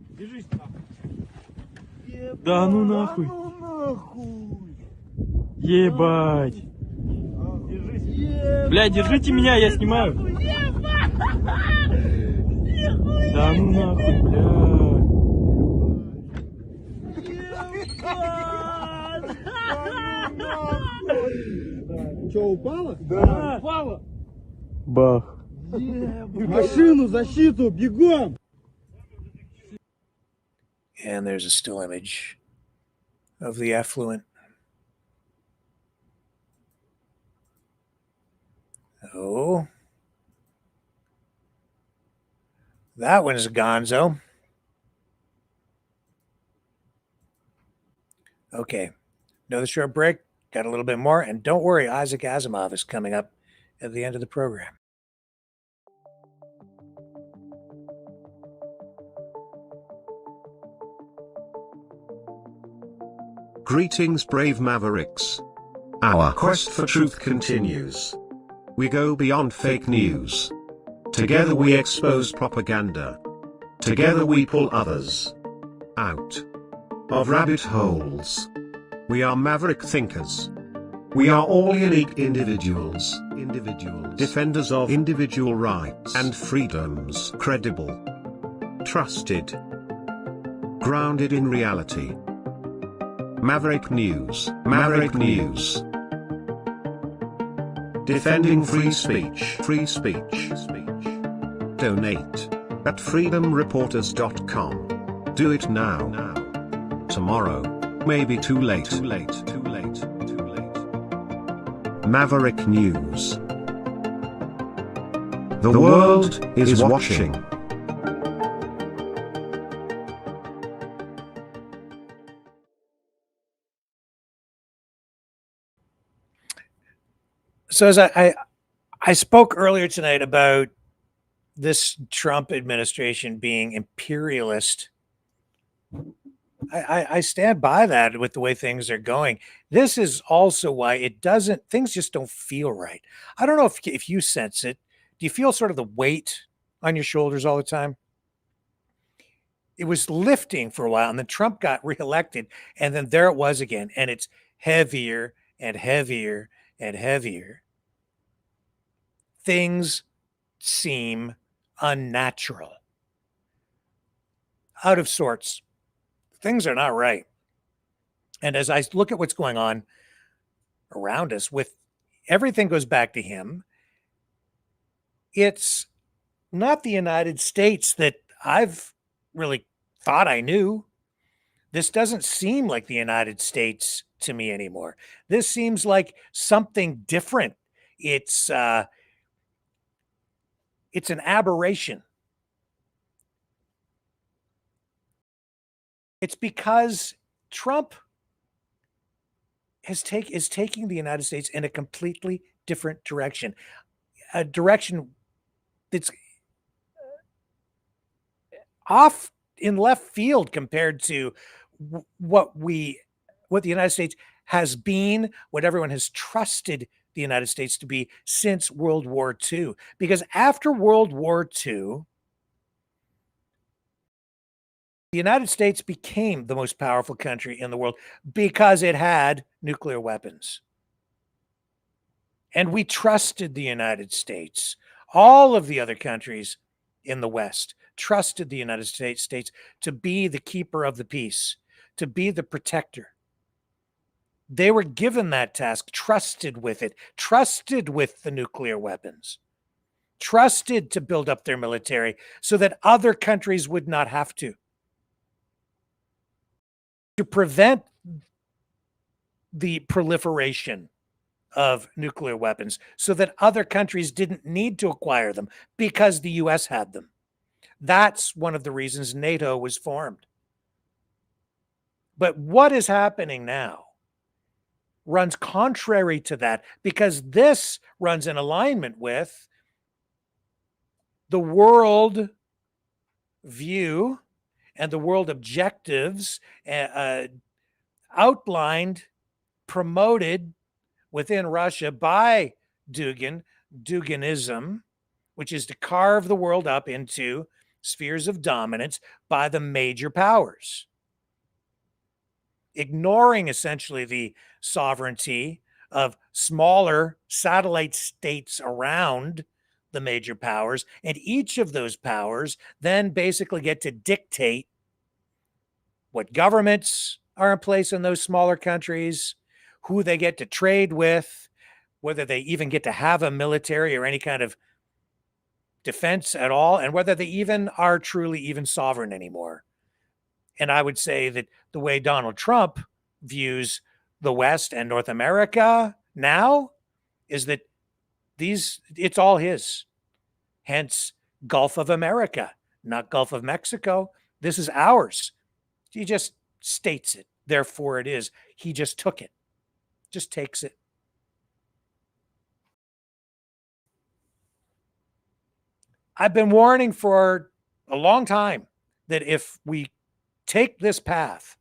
Держись нахуй. Да ну нахуй. Ебать. Бля, держите меня, я снимаю. Да ну нахуй, бля. Что, упала? Да, упала. Бах. Машину, защиту, бегом! And there's a still image of the effluent. Oh. That one's gonzo. Okay. Another short break. Got a little bit more. And don't worry, Isaac Asimov is coming up at the end of the program. Greetings, brave Mavericks. Our quest for truth continues. We go beyond fake news. Together we expose propaganda. Together we pull others out of rabbit holes. We are maverick thinkers. We are all unique individuals. Defenders of individual rights and freedoms. Credible. Trusted. Grounded in reality. Maverick News. Maverick News. Defending free speech. Free speech. Donate at freedomreporters.com. Do it now. Tomorrow may be too late. Too late. Too late. Too late. Maverick News. The world is watching. So as I spoke earlier tonight about this Trump administration being imperialist, I stand by that with the way things are going. This is also why things just don't feel right. I don't know if you sense it. Do you feel sort of the weight on your shoulders all the time? It was lifting for a while, and then Trump got reelected, and then there it was again, and it's heavier and heavier and heavier. Things seem unnatural, out of sorts. Things are not right. And as I look at what's going on around us, with everything goes back to him, it's not the United States that I've really thought I knew. This doesn't seem like the United States to me anymore. This seems like something different. It's an aberration. It's because Trump is taking the United States in a completely different direction, a direction that's off in left field compared to what the United States has been, what everyone has trusted the United States to be since World War II. Because after World War II, the United States became the most powerful country in the world because it had nuclear weapons. And we trusted the United States. All of the other countries in the West trusted the United States to be the keeper of the peace, to be the protector. They were given that task, trusted with it, trusted with the nuclear weapons, trusted to build up their military so that other countries would not have to prevent the proliferation of nuclear weapons, so that other countries didn't need to acquire them because the US had them. That's one of the reasons NATO was formed. But what is happening now runs contrary to that, because this runs in alignment with the world view and the world objectives outlined, promoted within Russia by Duginism, which is to carve the world up into spheres of dominance by the major powers, ignoring essentially the sovereignty of smaller satellite states around the major powers. And each of those powers then basically get to dictate what governments are in place in those smaller countries, who they get to trade with, whether they even get to have a military or any kind of defense at all, and whether they even are truly even sovereign anymore. And I would say that the way Donald Trump views the West and North America now is that it's all his. Hence, Gulf of America, not Gulf of Mexico. This is ours. He just states it. Therefore, it is. He just took it. Just takes it. I've been warning for a long time that if we take this path,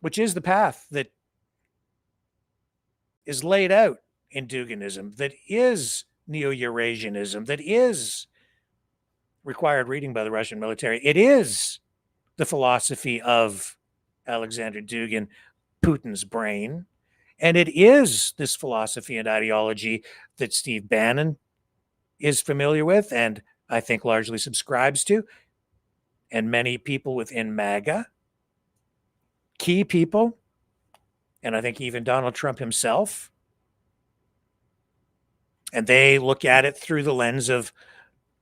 which is the path that is laid out in Duginism, that is Neo-Eurasianism, that is required reading by the Russian military, it is the philosophy of Alexander Dugin, Putin's brain, and it is this philosophy and ideology that Steve Bannon is familiar with and I think largely subscribes to, and many people within MAGA, key people, and I think even Donald Trump himself. And they look at it through the lens of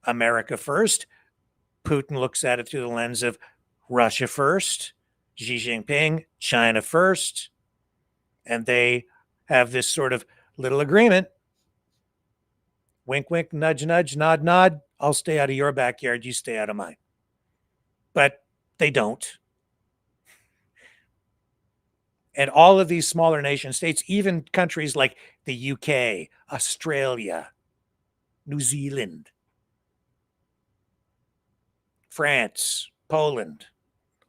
America first. Putin looks at it through the lens of Russia first. Xi Jinping, China first. And they have this sort of little agreement. Wink, wink, nudge, nudge, nod, nod. I'll stay out of your backyard. You stay out of mine. But they don't. And all of these smaller nation states, even countries like the UK, Australia, New Zealand, France, Poland,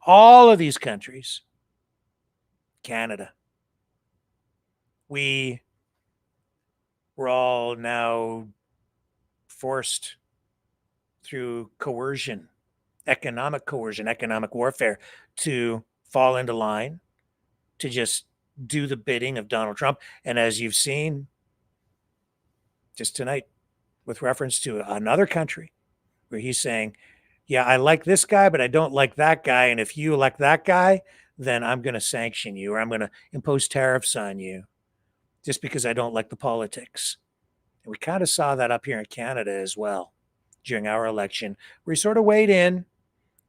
all of these countries, Canada, we were all now forced through coercion, economic warfare, to fall into line, to just do the bidding of Donald Trump. And as you've seen just tonight with reference to another country where he's saying, yeah, I like this guy, but I don't like that guy. And if you elect that guy, then I'm going to sanction you, or I'm going to impose tariffs on you just because I don't like the politics. And we kind of saw that up here in Canada as well during our election, where he sort of weighed in.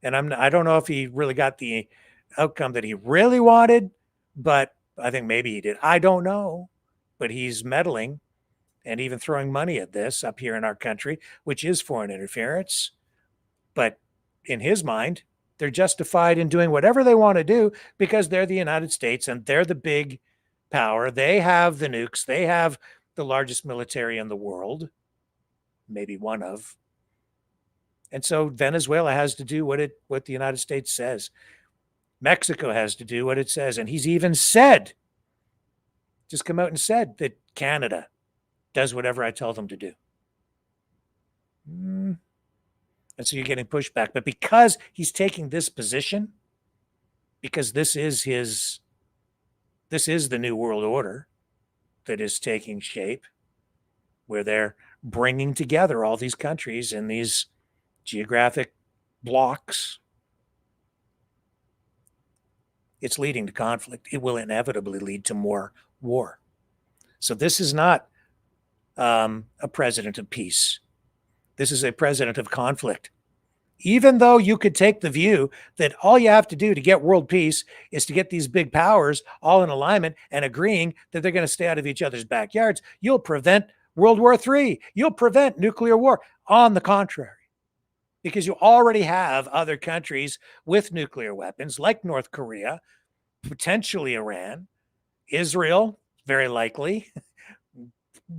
And I don't know if he really got the outcome that he really wanted, but I think maybe he did. I don't know. But he's meddling and even throwing money at this up here in our country, which is foreign interference. But in his mind, they're justified in doing whatever they want to do because they're the United States and they're the big power. They have the nukes. They have the largest military in the world, maybe one of. And so Venezuela has to do what the United States says. Mexico has to do what it says. And he's even said, just come out and said that Canada does whatever I tell them to do. And so you're getting pushback. But because he's taking this position, because this is the new world order that is taking shape, where they're bringing together all these countries in these geographic blocks, it's leading to conflict. It will inevitably lead to more war. So this is not a president of peace. This is a president of conflict. Even though you could take the view that all you have to do to get world peace is to get these big powers all in alignment and agreeing that they're going to stay out of each other's backyards, you'll prevent World War III. You'll prevent nuclear war. On the contrary, because you already have other countries with nuclear weapons like North Korea, potentially Iran, Israel, very likely.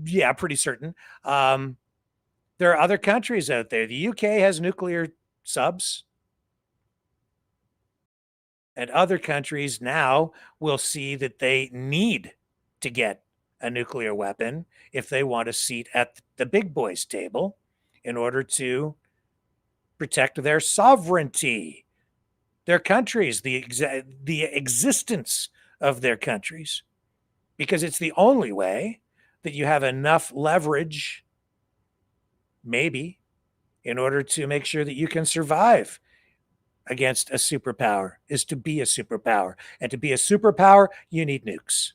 Yeah, pretty certain. There are other countries out there. The UK has nuclear subs. And other countries now will see that they need to get a nuclear weapon if they want a seat at the big boys' table in order to protect their sovereignty, their countries, the existence of their countries, because it's the only way that you have enough leverage, maybe, in order to make sure that you can survive against a superpower, is to be a superpower. And to be a superpower, you need nukes.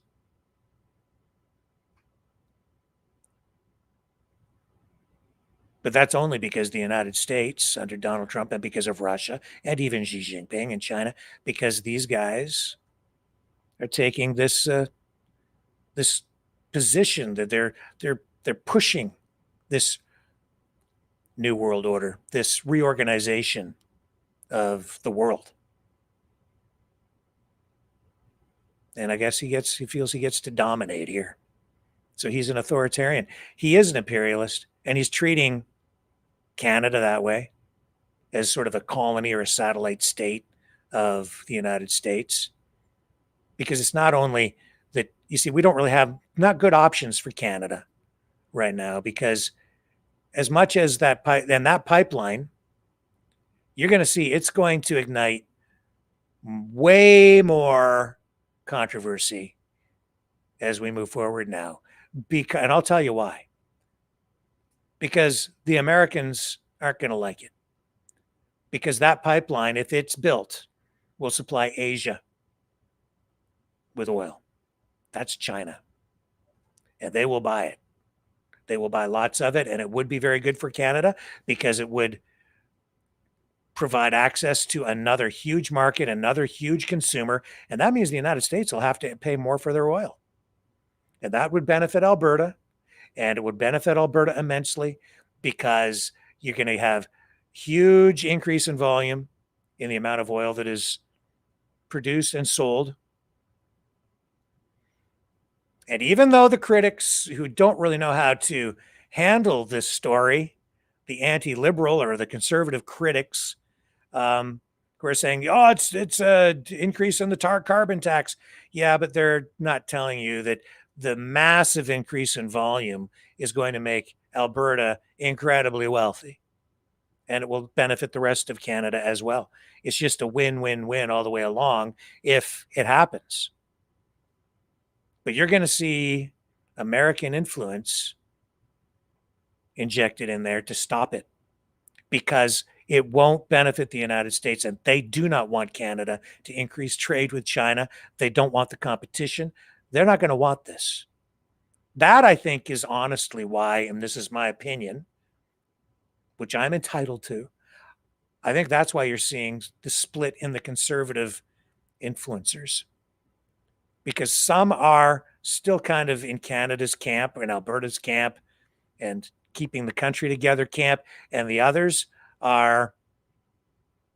But that's only because the United States, under Donald Trump, and because of Russia, and even Xi Jinping and China, because these guys are taking this this position that they're pushing this new world order, this reorganization of the world. And I guess he feels he gets to dominate here. So he's an authoritarian. He is an imperialist, and he's treating Canada that way, as sort of a colony or a satellite state of the United States. Because it's not only that, you see, we don't really have not good options for Canada right now, because as much as that pipeline, you're going to see it's going to ignite way more controversy as we move forward now. And I'll tell you why. Because the Americans aren't going to like it. Because that pipeline, if it's built, will supply Asia with oil. That's China. And they will buy it. They will buy lots of it, and it would be very good for Canada because it would provide access to another huge market, another huge consumer, and that means the United States will have to pay more for their oil. And that would benefit Alberta, and it would benefit Alberta immensely because you're going to have huge increase in volume in the amount of oil that is produced and sold. And even though the critics who don't really know how to handle this story, the anti-liberal or the conservative critics, who are saying, oh, it's a increase in the carbon tax. Yeah, but they're not telling you that the massive increase in volume is going to make Alberta incredibly wealthy. And it will benefit the rest of Canada as well. It's just a win-win-win all the way along if it happens. But you're going to see American influence injected in there to stop it, because it won't benefit the United States, and they do not want Canada to increase trade with China. They don't want the competition. They're not going to want this. That, I think, is honestly why, and this is my opinion, which I'm entitled to, I think that's why you're seeing the split in the conservative influencers. Because some are still kind of in Canada's camp or in Alberta's camp and keeping the country together camp, and the others are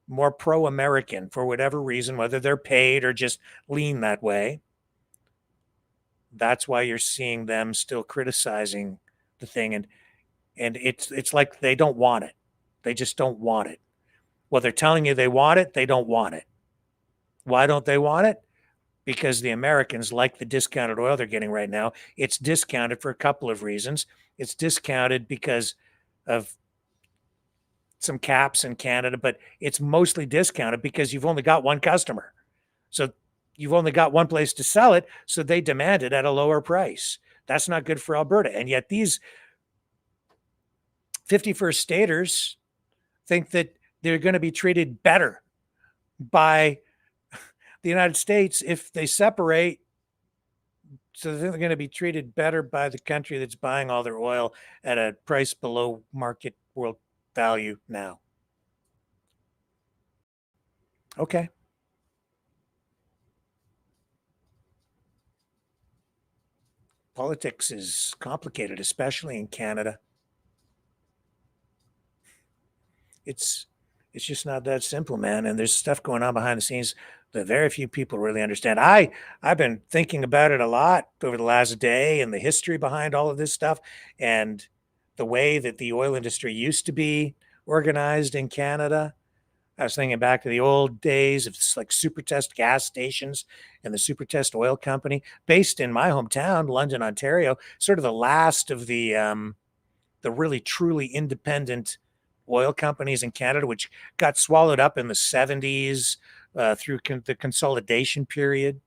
more pro-American for whatever reason, whether they're paid or just lean that way. That's why you're seeing them still criticizing the thing, and it's like they don't want it. They just don't want it. Well, they're telling you they want it, they don't want it. Why don't they want it? Because the Americans like the discounted oil they're getting right now. It's discounted for a couple of reasons. It's discounted because of some caps in Canada, but it's mostly discounted because you've only got one customer. So you've only got one place to sell it, so they demand it at a lower price. That's not good for Alberta. And yet these 51st staters think that they're going to be treated better by the United States if they separate So they're going to be treated better by the country that's buying all their oil at a price below market world value now. Okay. Politics is complicated, especially in Canada. It's just not that simple, man. And there's stuff going on behind the scenes that very few people really understand. I've been thinking about it a lot over the last day and the history behind all of this stuff and the way that the oil industry used to be organized in Canada. I was thinking back to the old days of like Supertest gas stations and the Supertest Oil Company, based in my hometown, London, Ontario, sort of the last of the really truly independent oil companies in Canada, which got swallowed up in the 70s through the consolidation period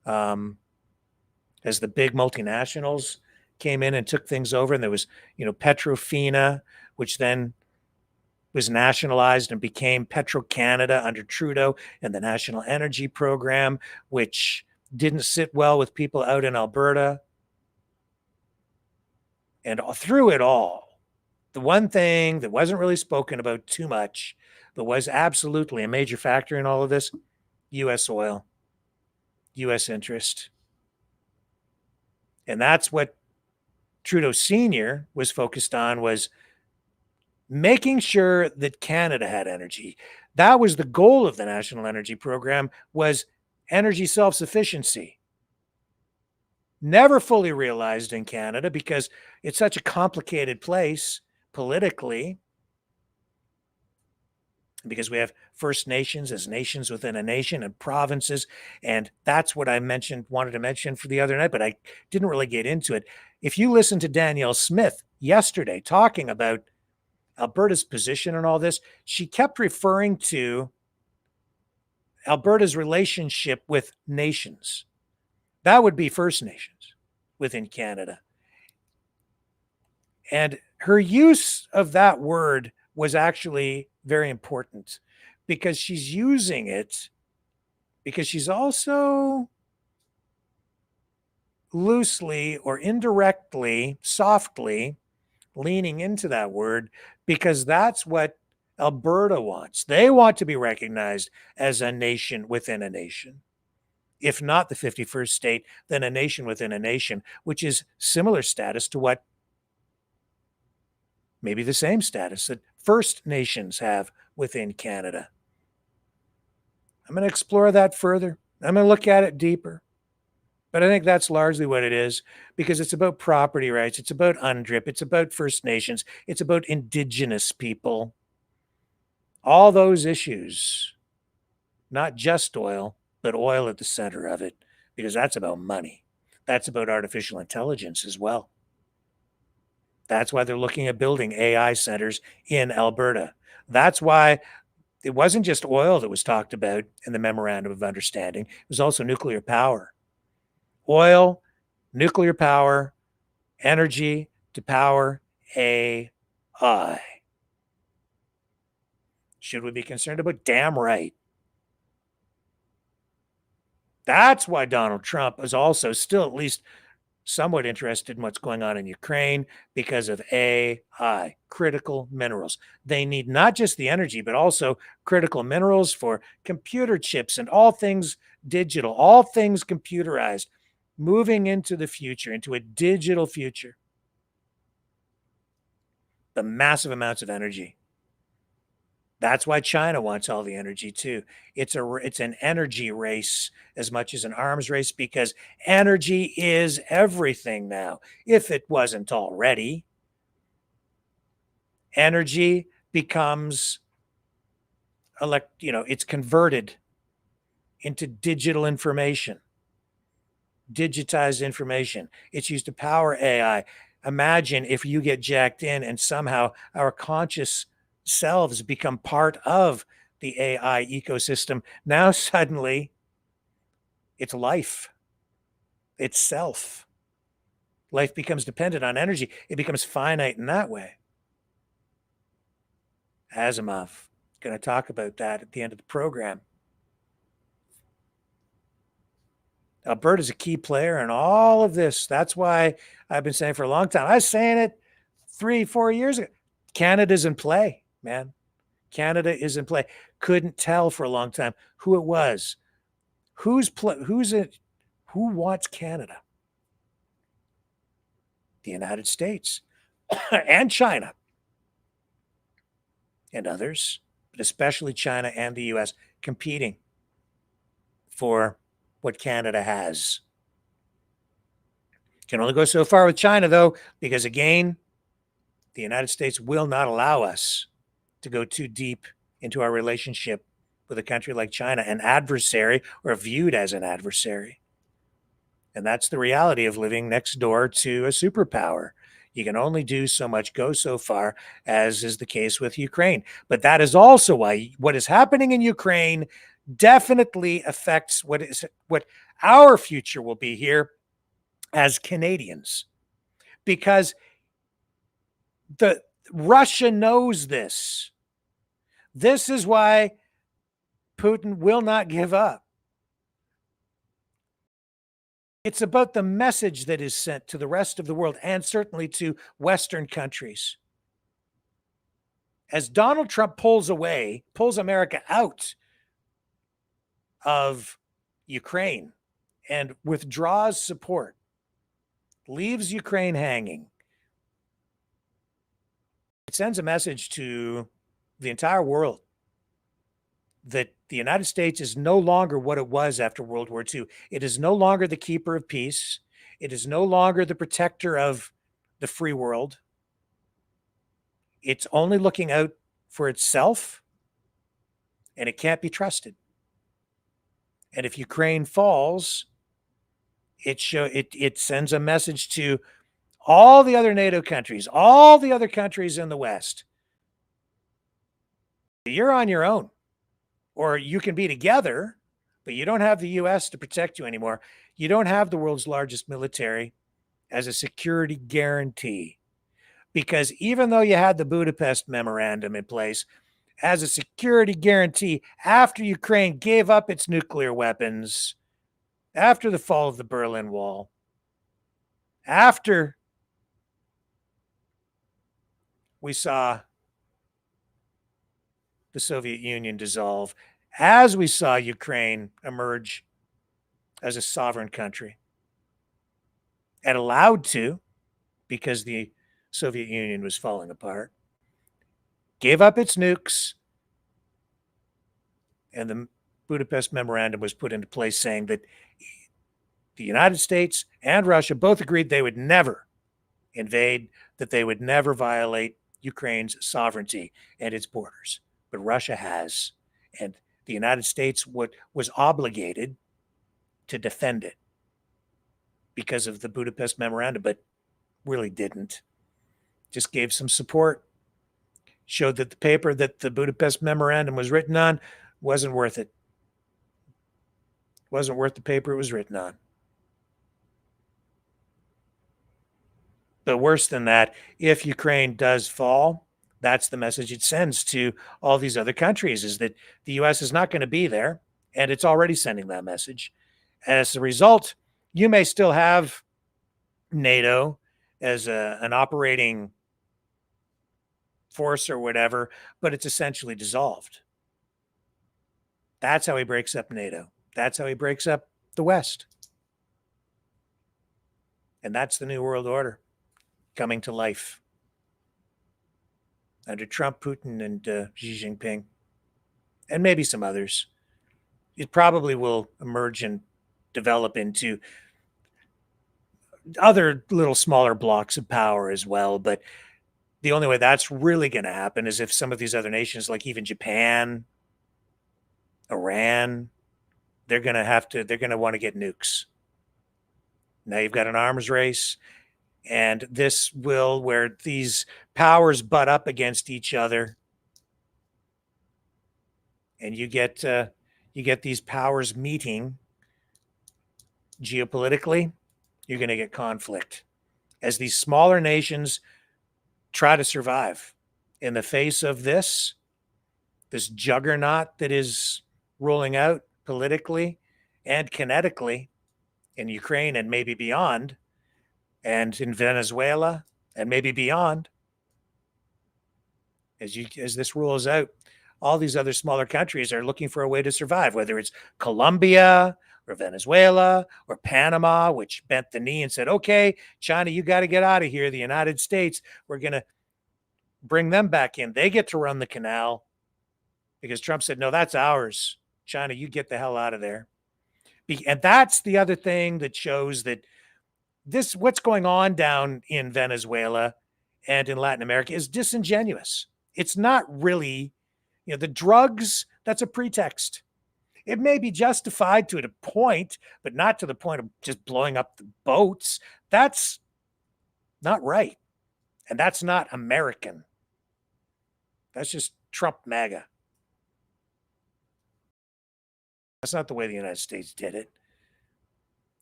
as the big multinationals came in and took things over. And there was, Petrofina, which then was nationalized and became Petro-Canada under Trudeau and the National Energy Program, which didn't sit well with people out in Alberta. And through it all, the one thing that wasn't really spoken about too much, but was absolutely a major factor in all of this, U.S. oil, U.S. interest. And that's what Trudeau Sr. was focused on, was making sure that Canada had energy. That was the goal of the National Energy Program, was energy self-sufficiency. Never fully realized in Canada because it's such a complicated place politically, because we have First Nations as nations within a nation and provinces. And that's what I wanted to mention for the other night, but I didn't really get into it. If you listen to Danielle Smith yesterday talking about Alberta's position and all this, she kept referring to Alberta's relationship with nations. That would be First Nations within Canada. And her use of that word was actually very important, because she's using it because she's also loosely or indirectly, softly leaning into that word, because that's what Alberta wants. They want to be recognized as a nation within a nation. If not the 51st state, then a nation within a nation, which is similar status to what, maybe the same status that First Nations have within Canada. I'm going to explore that further. I'm going to look at it deeper. But I think that's largely what it is, because it's about property rights. It's about UNDRIP. It's about First Nations. It's about Indigenous people. All those issues, not just oil, but oil at the center of it, because that's about money. That's about artificial intelligence as well. That's why they're looking at building AI centers in Alberta. That's why it wasn't just oil that was talked about in the Memorandum of Understanding. It was also nuclear power. Oil, nuclear power, energy to power AI. Should we be concerned about? Damn right. That's why Donald Trump is also still at least somewhat interested in what's going on in Ukraine, because of AI, critical minerals. They need not just the energy, but also critical minerals for computer chips and all things digital, all things computerized, moving into the future, into a digital future. The massive amounts of energy. That's why China wants all the energy too. It's an energy race as much as an arms race, because energy is everything now. If it wasn't already, energy becomes it's converted into digital information, digitized information. It's used to power AI. Imagine if you get jacked in and somehow our conscious selves become part of the AI ecosystem. Now suddenly it's life, it's self. Life becomes dependent on energy. It becomes finite in that way. Asimov, going to talk about that at the end of the program. Alberta's a key player in all of this. That's why I've been saying for a long time. I was saying it 3-4 years ago. Canada's in play, man. Canada is in play. Couldn't tell for a long time who it was. Who wants Canada? The United States and China and others, but especially China and the US competing for what Canada has. Can only go so far with China, though, because again, the United States will not allow us to go too deep into our relationship with a country like China, an adversary or viewed as an adversary. And that's the reality of living next door to a superpower. You can only do so much, go so far, as is the case with Ukraine. But that is also why what is happening in Ukraine definitely affects what our future will be here as Canadians. Because Russia knows this. This is why Putin will not give up. It's about the message that is sent to the rest of the world and certainly to Western countries. As Donald Trump pulls America out of Ukraine and withdraws support, leaves Ukraine hanging, it sends a message to the entire world that the United States is no longer what it was after World War II. It is no longer the keeper of peace. It is no longer the protector of the free world. It's only looking out for itself, and it can't be trusted. And if Ukraine falls, it sends a message to all the other NATO countries, all the other countries in the West. You're on your own. Or you can be together, but you don't have the U.S. to protect you anymore. You don't have the world's largest military as a security guarantee. Because even though you had the Budapest Memorandum in place as a security guarantee after Ukraine gave up its nuclear weapons, after the fall of the Berlin Wall, after we saw the Soviet Union dissolve, as we saw Ukraine emerge as a sovereign country, and allowed to, because the Soviet Union was falling apart, gave up its nukes, and the Budapest Memorandum was put into place saying that the United States and Russia both agreed they would never invade, that they would never violate Ukraine's sovereignty and its borders. But Russia has, and the United States was obligated to defend it because of the Budapest Memorandum, but really didn't. Just gave some support, showed that the paper that the Budapest Memorandum was written on wasn't worth it. Wasn't worth the paper it was written on. But worse than that, if Ukraine does fall, that's the message it sends to all these other countries, is that the U.S. is not going to be there, and it's already sending that message. As a result, you may still have NATO as an operating force or whatever, but it's essentially dissolved. That's how he breaks up NATO. That's how he breaks up the West. And that's the New World Order coming to life under Trump, Putin, and Xi Jinping, and maybe some others. It probably will emerge and develop into other little smaller blocks of power as well. But the only way that's really going to happen is if some of these other nations, like even Japan, Iran, they're going to want to get nukes. Now you've got an arms race, and this will, where these powers butt up against each other, and you get these powers meeting geopolitically, you're going to get conflict as these smaller nations try to survive in the face of this juggernaut that is rolling out politically and kinetically in Ukraine and maybe beyond, and in Venezuela and maybe beyond, as this rolls out, all these other smaller countries are looking for a way to survive, whether it's Colombia or Venezuela or Panama, which bent the knee and said, okay, China, you got to get out of here. The United States, we're going to bring them back in. They get to run the canal because Trump said, no, that's ours. China, you get the hell out of there. And that's the other thing that shows that what's going on down in Venezuela and in Latin America is disingenuous. It's not really, the drugs, that's a pretext. It may be justified to a point, but not to the point of just blowing up the boats. That's not right. And that's not American. That's just Trump MAGA. That's not the way the United States did it.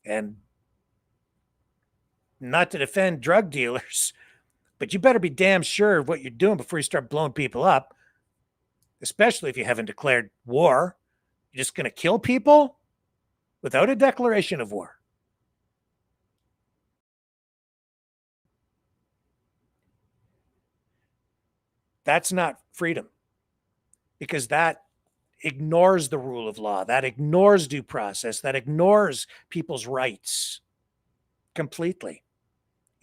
And not to defend drug dealers, but you better be damn sure of what you're doing before you start blowing people up, especially if you haven't declared war. You're just going to kill people without a declaration of war. That's not freedom, because that ignores the rule of law, that ignores due process, that ignores people's rights completely.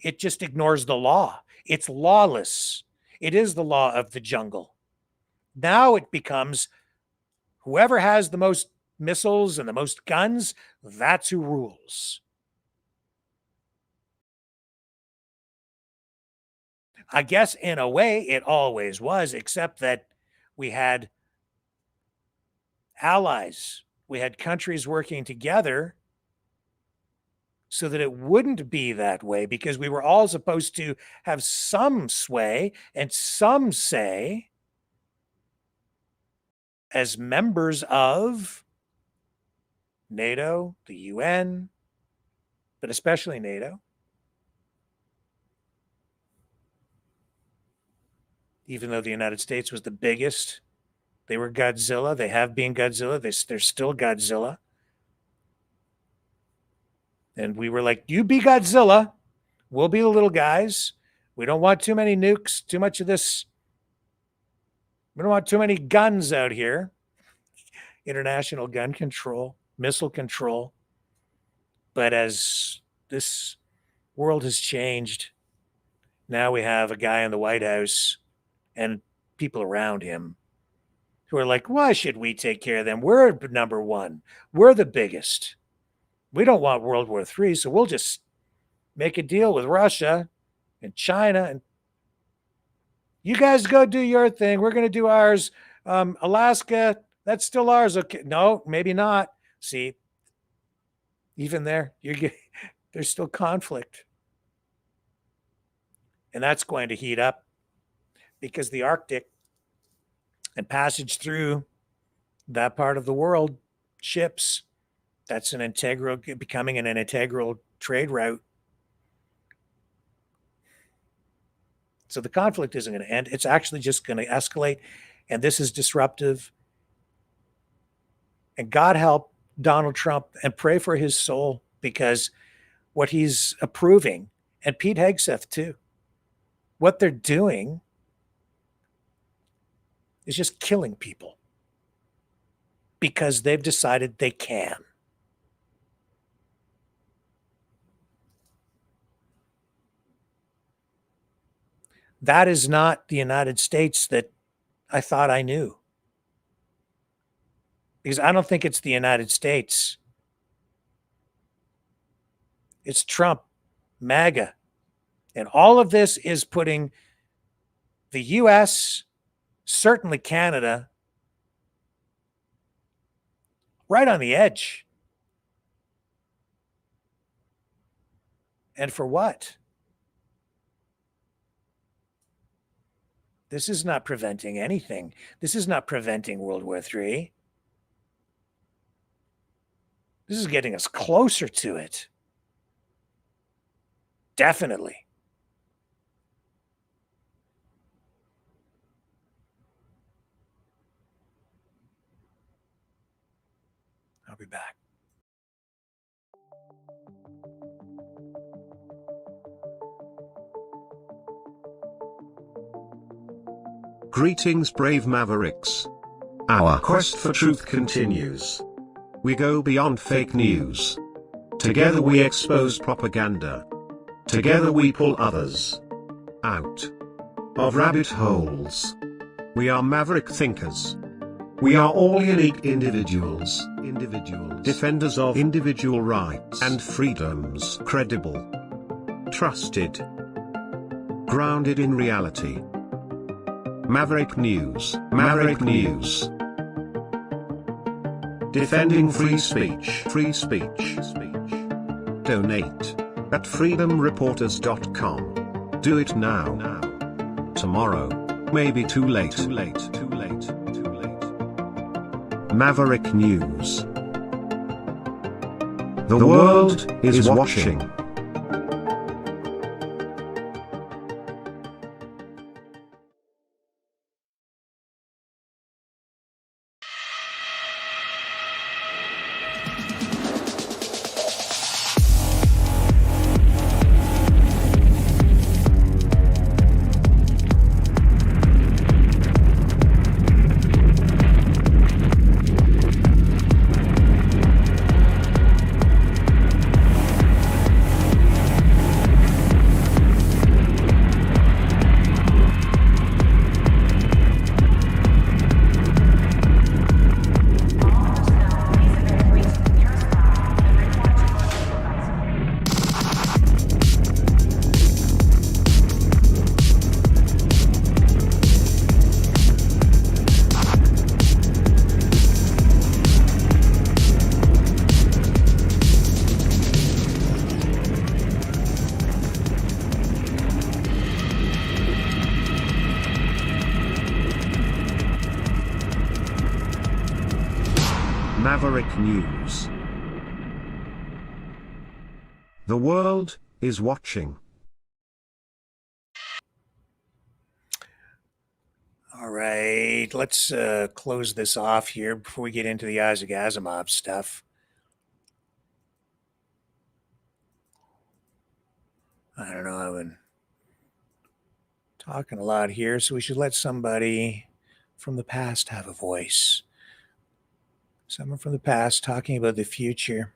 It just ignores the law. It's lawless. It is the law of the jungle. Now it becomes whoever has the most missiles and the most guns, that's who rules. I guess in a way it always was, except that we had allies. We had countries working together so that it wouldn't be that way, because we were all supposed to have some sway and some say as members of NATO, the UN, but especially NATO. Even though the United States was the biggest, they were Godzilla. They have been Godzilla. They're still Godzilla. And we were like, you be Godzilla. We'll be the little guys. We don't want too many nukes, too much of this. We don't want too many guns out here. International gun control, missile control. But as this world has changed, now we have a guy in the White House and people around him who are like, why should we take care of them? We're number one. We're the biggest. We don't want World War III, so we'll just make a deal with Russia and China, and you guys go do your thing. We're going to do ours. Alaska, that's still ours. Okay, no, maybe not. See, even there, there's still conflict, and that's going to heat up because the Arctic and passage through that part of the world, ships, that's becoming an integral trade route. So the conflict isn't going to end. It's actually just going to escalate. And this is disruptive. And God help Donald Trump, and pray for his soul, because what he's approving, and Pete Hegseth too, what they're doing is just killing people because they've decided they can. That is not the United States that I thought I knew. Because I don't think it's the United States. It's Trump, MAGA. And all of this is putting the US, certainly Canada, right on the edge. And for what? This is not preventing anything. This is not preventing World War III. This is getting us closer to it. Definitely. I'll be back. Greetings, brave Mavericks. Our quest for truth continues. We go beyond fake news. Together we expose propaganda. Together we pull others out of rabbit holes. We are maverick thinkers. We are all unique individuals, defenders of individual rights and freedoms, credible, trusted, grounded in reality. Maverick News, Maverick News. Defending free speech, free speech. Donate at freedomreporters.com. Do it now. Tomorrow may be too late. Maverick News. The world is watching. Maverick News. The world is watching. All right, let's close this off here before we get into the Isaac Asimov stuff. I don't know, I've been talking a lot here, so we should let somebody from the past have a voice. Someone from the past talking about the future.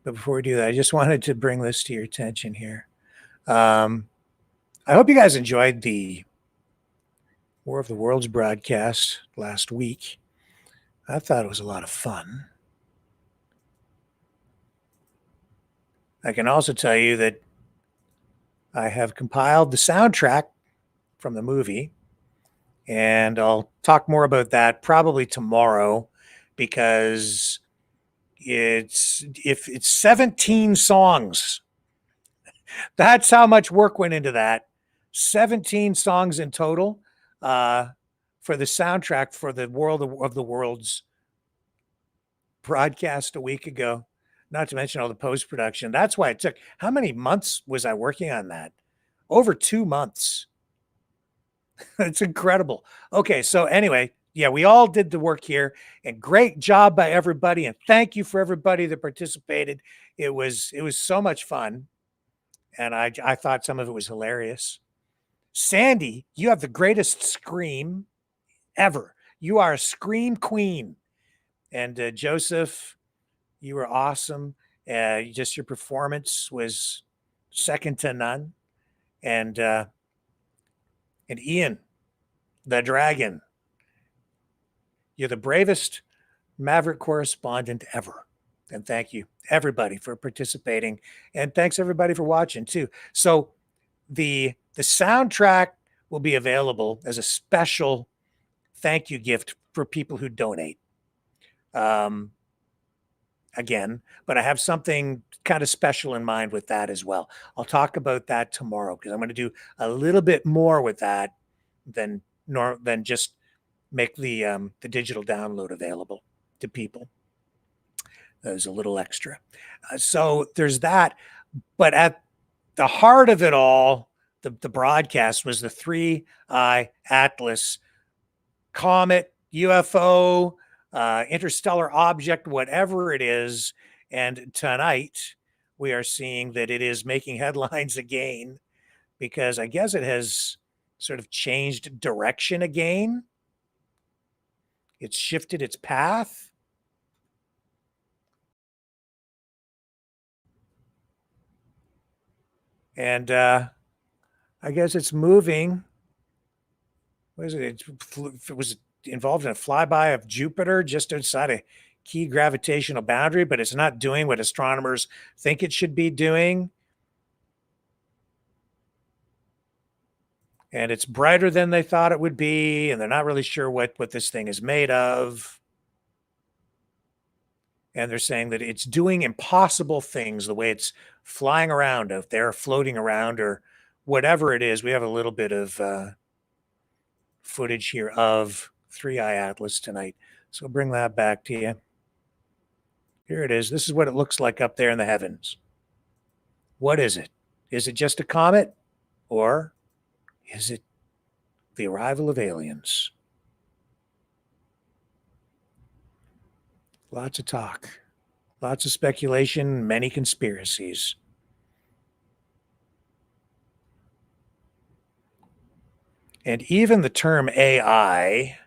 But before we do that, I just wanted to bring this to your attention here. I hope you guys enjoyed the War of the Worlds broadcast last week. I thought it was a lot of fun. I can also tell you that I have compiled the soundtrack from the movie, and I'll talk more about that probably tomorrow, because it's 17 songs. That's how much work went into that. 17 songs in total for the soundtrack for the World of the Worlds broadcast a week ago. Not to mention all the post-production. That's why it took. How many months was I working on that? Over 2 months. It's incredible. Okay, so anyway, yeah, we all did the work here, and great job by everybody, and thank you for everybody that participated. It was so much fun, and I thought some of it was hilarious. Sandy, you have the greatest scream ever. You are a scream queen. And Joseph, you were awesome. Just your performance was second to none. And Ian, the dragon, you're the bravest Maverick correspondent ever. And thank you, everybody, for participating. And thanks, everybody, for watching, too. So the soundtrack will be available as a special thank you gift for people who donate. Again, but I have something kind of special in mind with that as well. I'll talk about that tomorrow, because I'm going to do a little bit more with that than just make the digital download available to people. There's a little extra. So there's that. But at the heart of it all, the broadcast was the 3-eye Atlas comet, UFO, interstellar object, whatever it is. And tonight we are seeing that it is making headlines again, because I guess it has sort of changed direction again. It's shifted its path. And I guess it's moving. What is it? It was involved in a flyby of Jupiter just outside a key gravitational boundary, but it's not doing what astronomers think it should be doing. And it's brighter than they thought it would be, and they're not really sure what this thing is made of. And they're saying that it's doing impossible things, the way it's flying around out there, floating around, or whatever it is. We have a little bit of footage here of 3i Atlas tonight. So I'll bring that back to you. Here it is. This is what it looks like up there in the heavens. What is it? Is it just a comet? Or is it the arrival of aliens? Lots of talk, lots of speculation, many conspiracies. And even the term AI,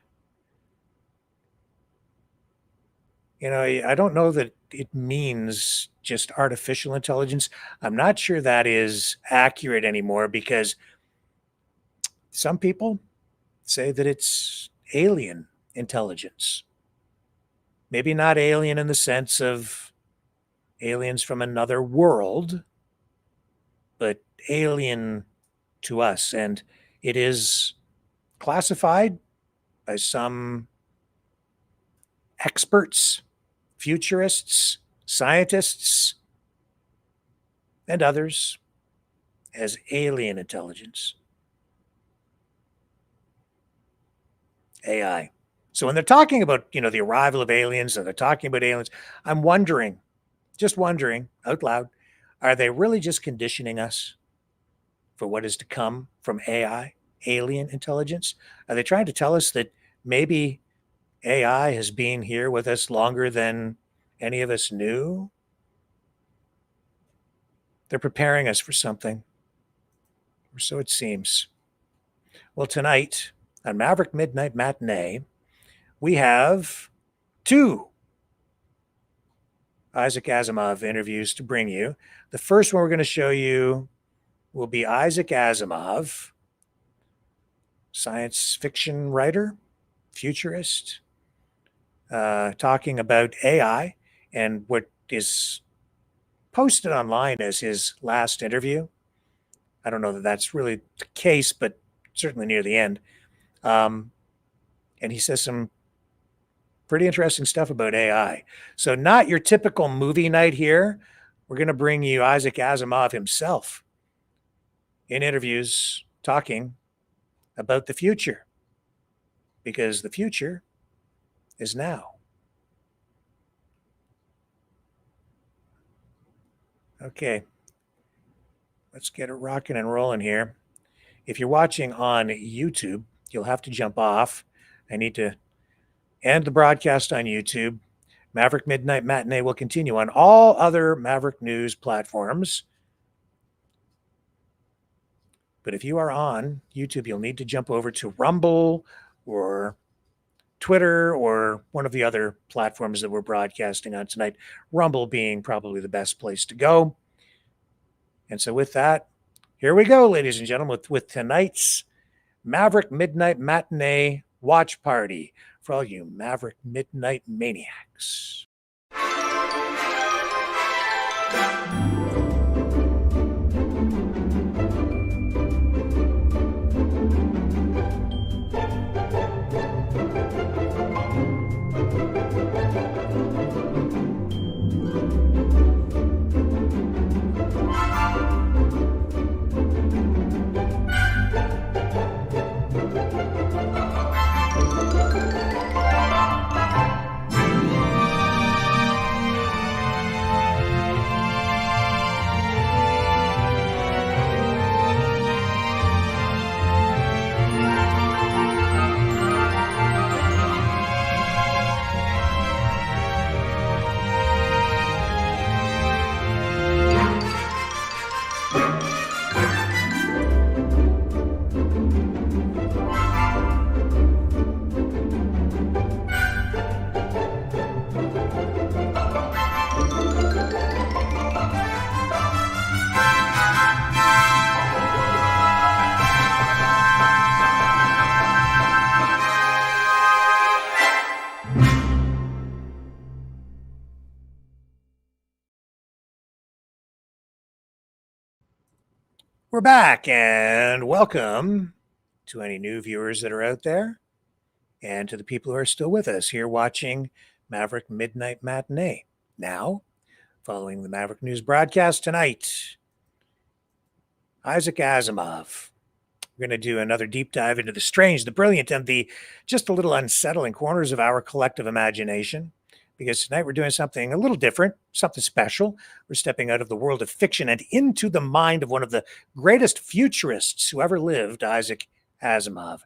I don't know that it means just artificial intelligence. I'm not sure that is accurate anymore, because some people say that it's alien intelligence. Maybe not alien in the sense of aliens from another world, but alien to us. And it is classified by some experts, futurists, scientists, and others as alien intelligence. AI. So when they're talking about, the arrival of aliens, and they're talking about aliens, I'm wondering, just wondering out loud, are they really just conditioning us for what is to come from AI, alien intelligence? Are they trying to tell us that maybe AI has been here with us longer than any of us knew? They're preparing us for something, or so it seems. Well, tonight on Maverick Midnight Matinee, we have 2 Isaac Asimov interviews to bring you. The first one we're going to show you will be Isaac Asimov, science fiction writer, futurist, talking about AI and what is posted online as his last interview. I don't know that that's really the case, but certainly near the end. And he says some pretty interesting stuff about AI. So not your typical movie night here. We're going to bring you Isaac Asimov himself in interviews talking about the future, because the future is now. Okay, let's get it rocking and rolling here. If you're watching on YouTube, you'll have to jump off. I need to end the broadcast on YouTube. Maverick Midnight Matinee will continue on all other Maverick News platforms. But if you are on YouTube, you'll need to jump over to Rumble or Twitter or one of the other platforms that we're broadcasting on tonight, Rumble being probably the best place to go. And so with that, here we go, ladies and gentlemen, with tonight's Maverick Midnight Matinee watch party for all you Maverick Midnight maniacs. We're back, and welcome to any new viewers that are out there, and to the people who are still with us here watching Maverick Midnight Matinee. Now, following the Maverick News broadcast tonight, Isaac Asimov. We're going to do another deep dive into the strange, the brilliant, and the just a little unsettling corners of our collective imagination. Because tonight we're doing something a little different, something special. We're stepping out of the world of fiction and into the mind of one of the greatest futurists who ever lived, Isaac Asimov.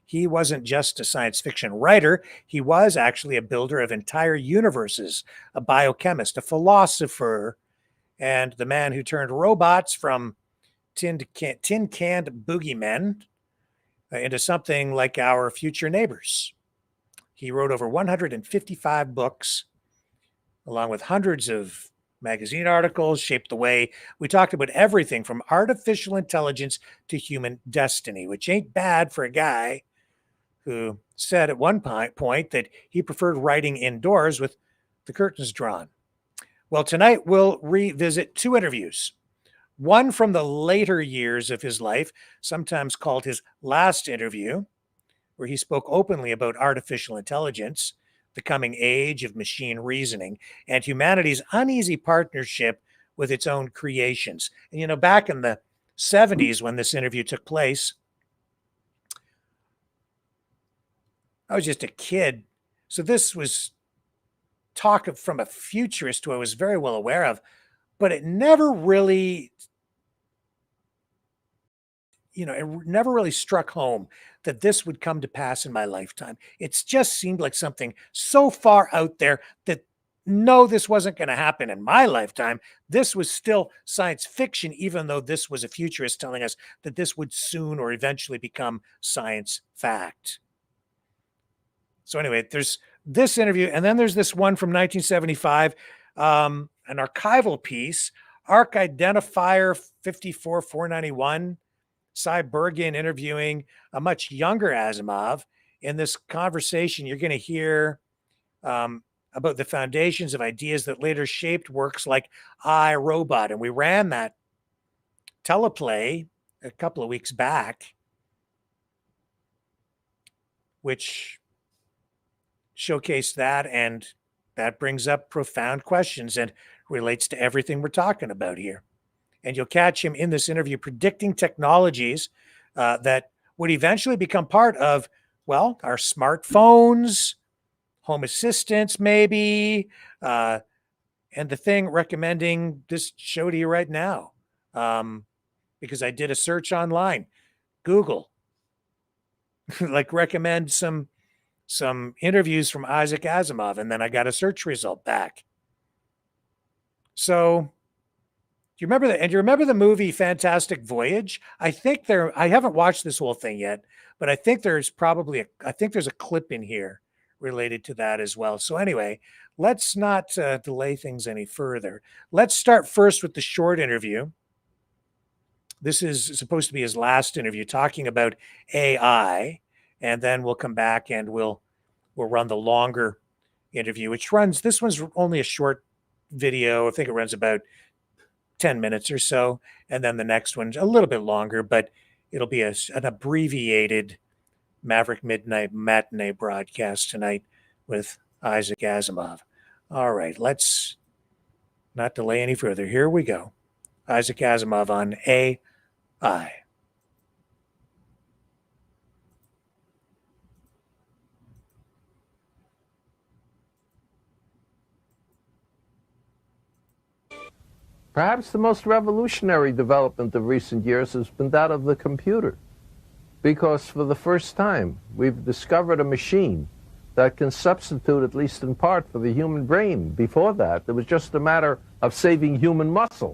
He wasn't just a science fiction writer. He was actually a builder of entire universes, a biochemist, a philosopher, and the man who turned robots from tin-canned boogeymen into something like our future neighbors. He wrote over 155 books, along with hundreds of magazine articles, shaped the way we talked about everything from artificial intelligence to human destiny, which ain't bad for a guy who said at one point that he preferred writing indoors with the curtains drawn. Well, tonight we'll revisit two interviews. One from the later years of his life, sometimes called his last interview, where he spoke openly about artificial intelligence, the coming age of machine reasoning, and humanity's uneasy partnership with its own creations. And, you know, back in the 70s when this interview took place, I was just a kid. So this was talk from a futurist who I was very well aware of, but it never really, it never really struck home that this would come to pass in my lifetime. It's just seemed like something so far out there that no, this wasn't going to happen in my lifetime. This was still science fiction, even though this was a futurist telling us that this would soon or eventually become science fact. So anyway, there's this interview, and then there's this one from 1975, an archival piece, Arc Identifier 54491, Cy Bergen interviewing a much younger Asimov. In this conversation, you're going to hear about the foundations of ideas that later shaped works like I, Robot. And we ran that teleplay a couple of weeks back, which showcased that, and that brings up profound questions and relates to everything we're talking about here. And you'll catch him in this interview predicting technologies that would eventually become part of, well, our smartphones, home assistants maybe, and the thing recommending this show to you right now, because I did a search online, Google, like recommend some interviews from Isaac Asimov, and then I got a search result back. So do you remember that? And you remember the movie Fantastic Voyage? I haven't watched this whole thing yet, but I think there's a clip in here related to that as well. So anyway, let's not delay things any further. Let's start first with the short interview. This is supposed to be his last interview, talking about AI, and then we'll come back and we'll run the longer interview, this one's only a short video. I think it runs about 10 minutes or so. And then the next one's a little bit longer, but it'll be an abbreviated Maverick Midnight Matinee broadcast tonight with Isaac Asimov. All right, let's not delay any further. Here we go. Isaac Asimov on AI. Perhaps the most revolutionary development of recent years has been that of the computer, because for the first time we've discovered a machine that can substitute, at least in part, for the human brain. Before that, it was just a matter of saving human muscle.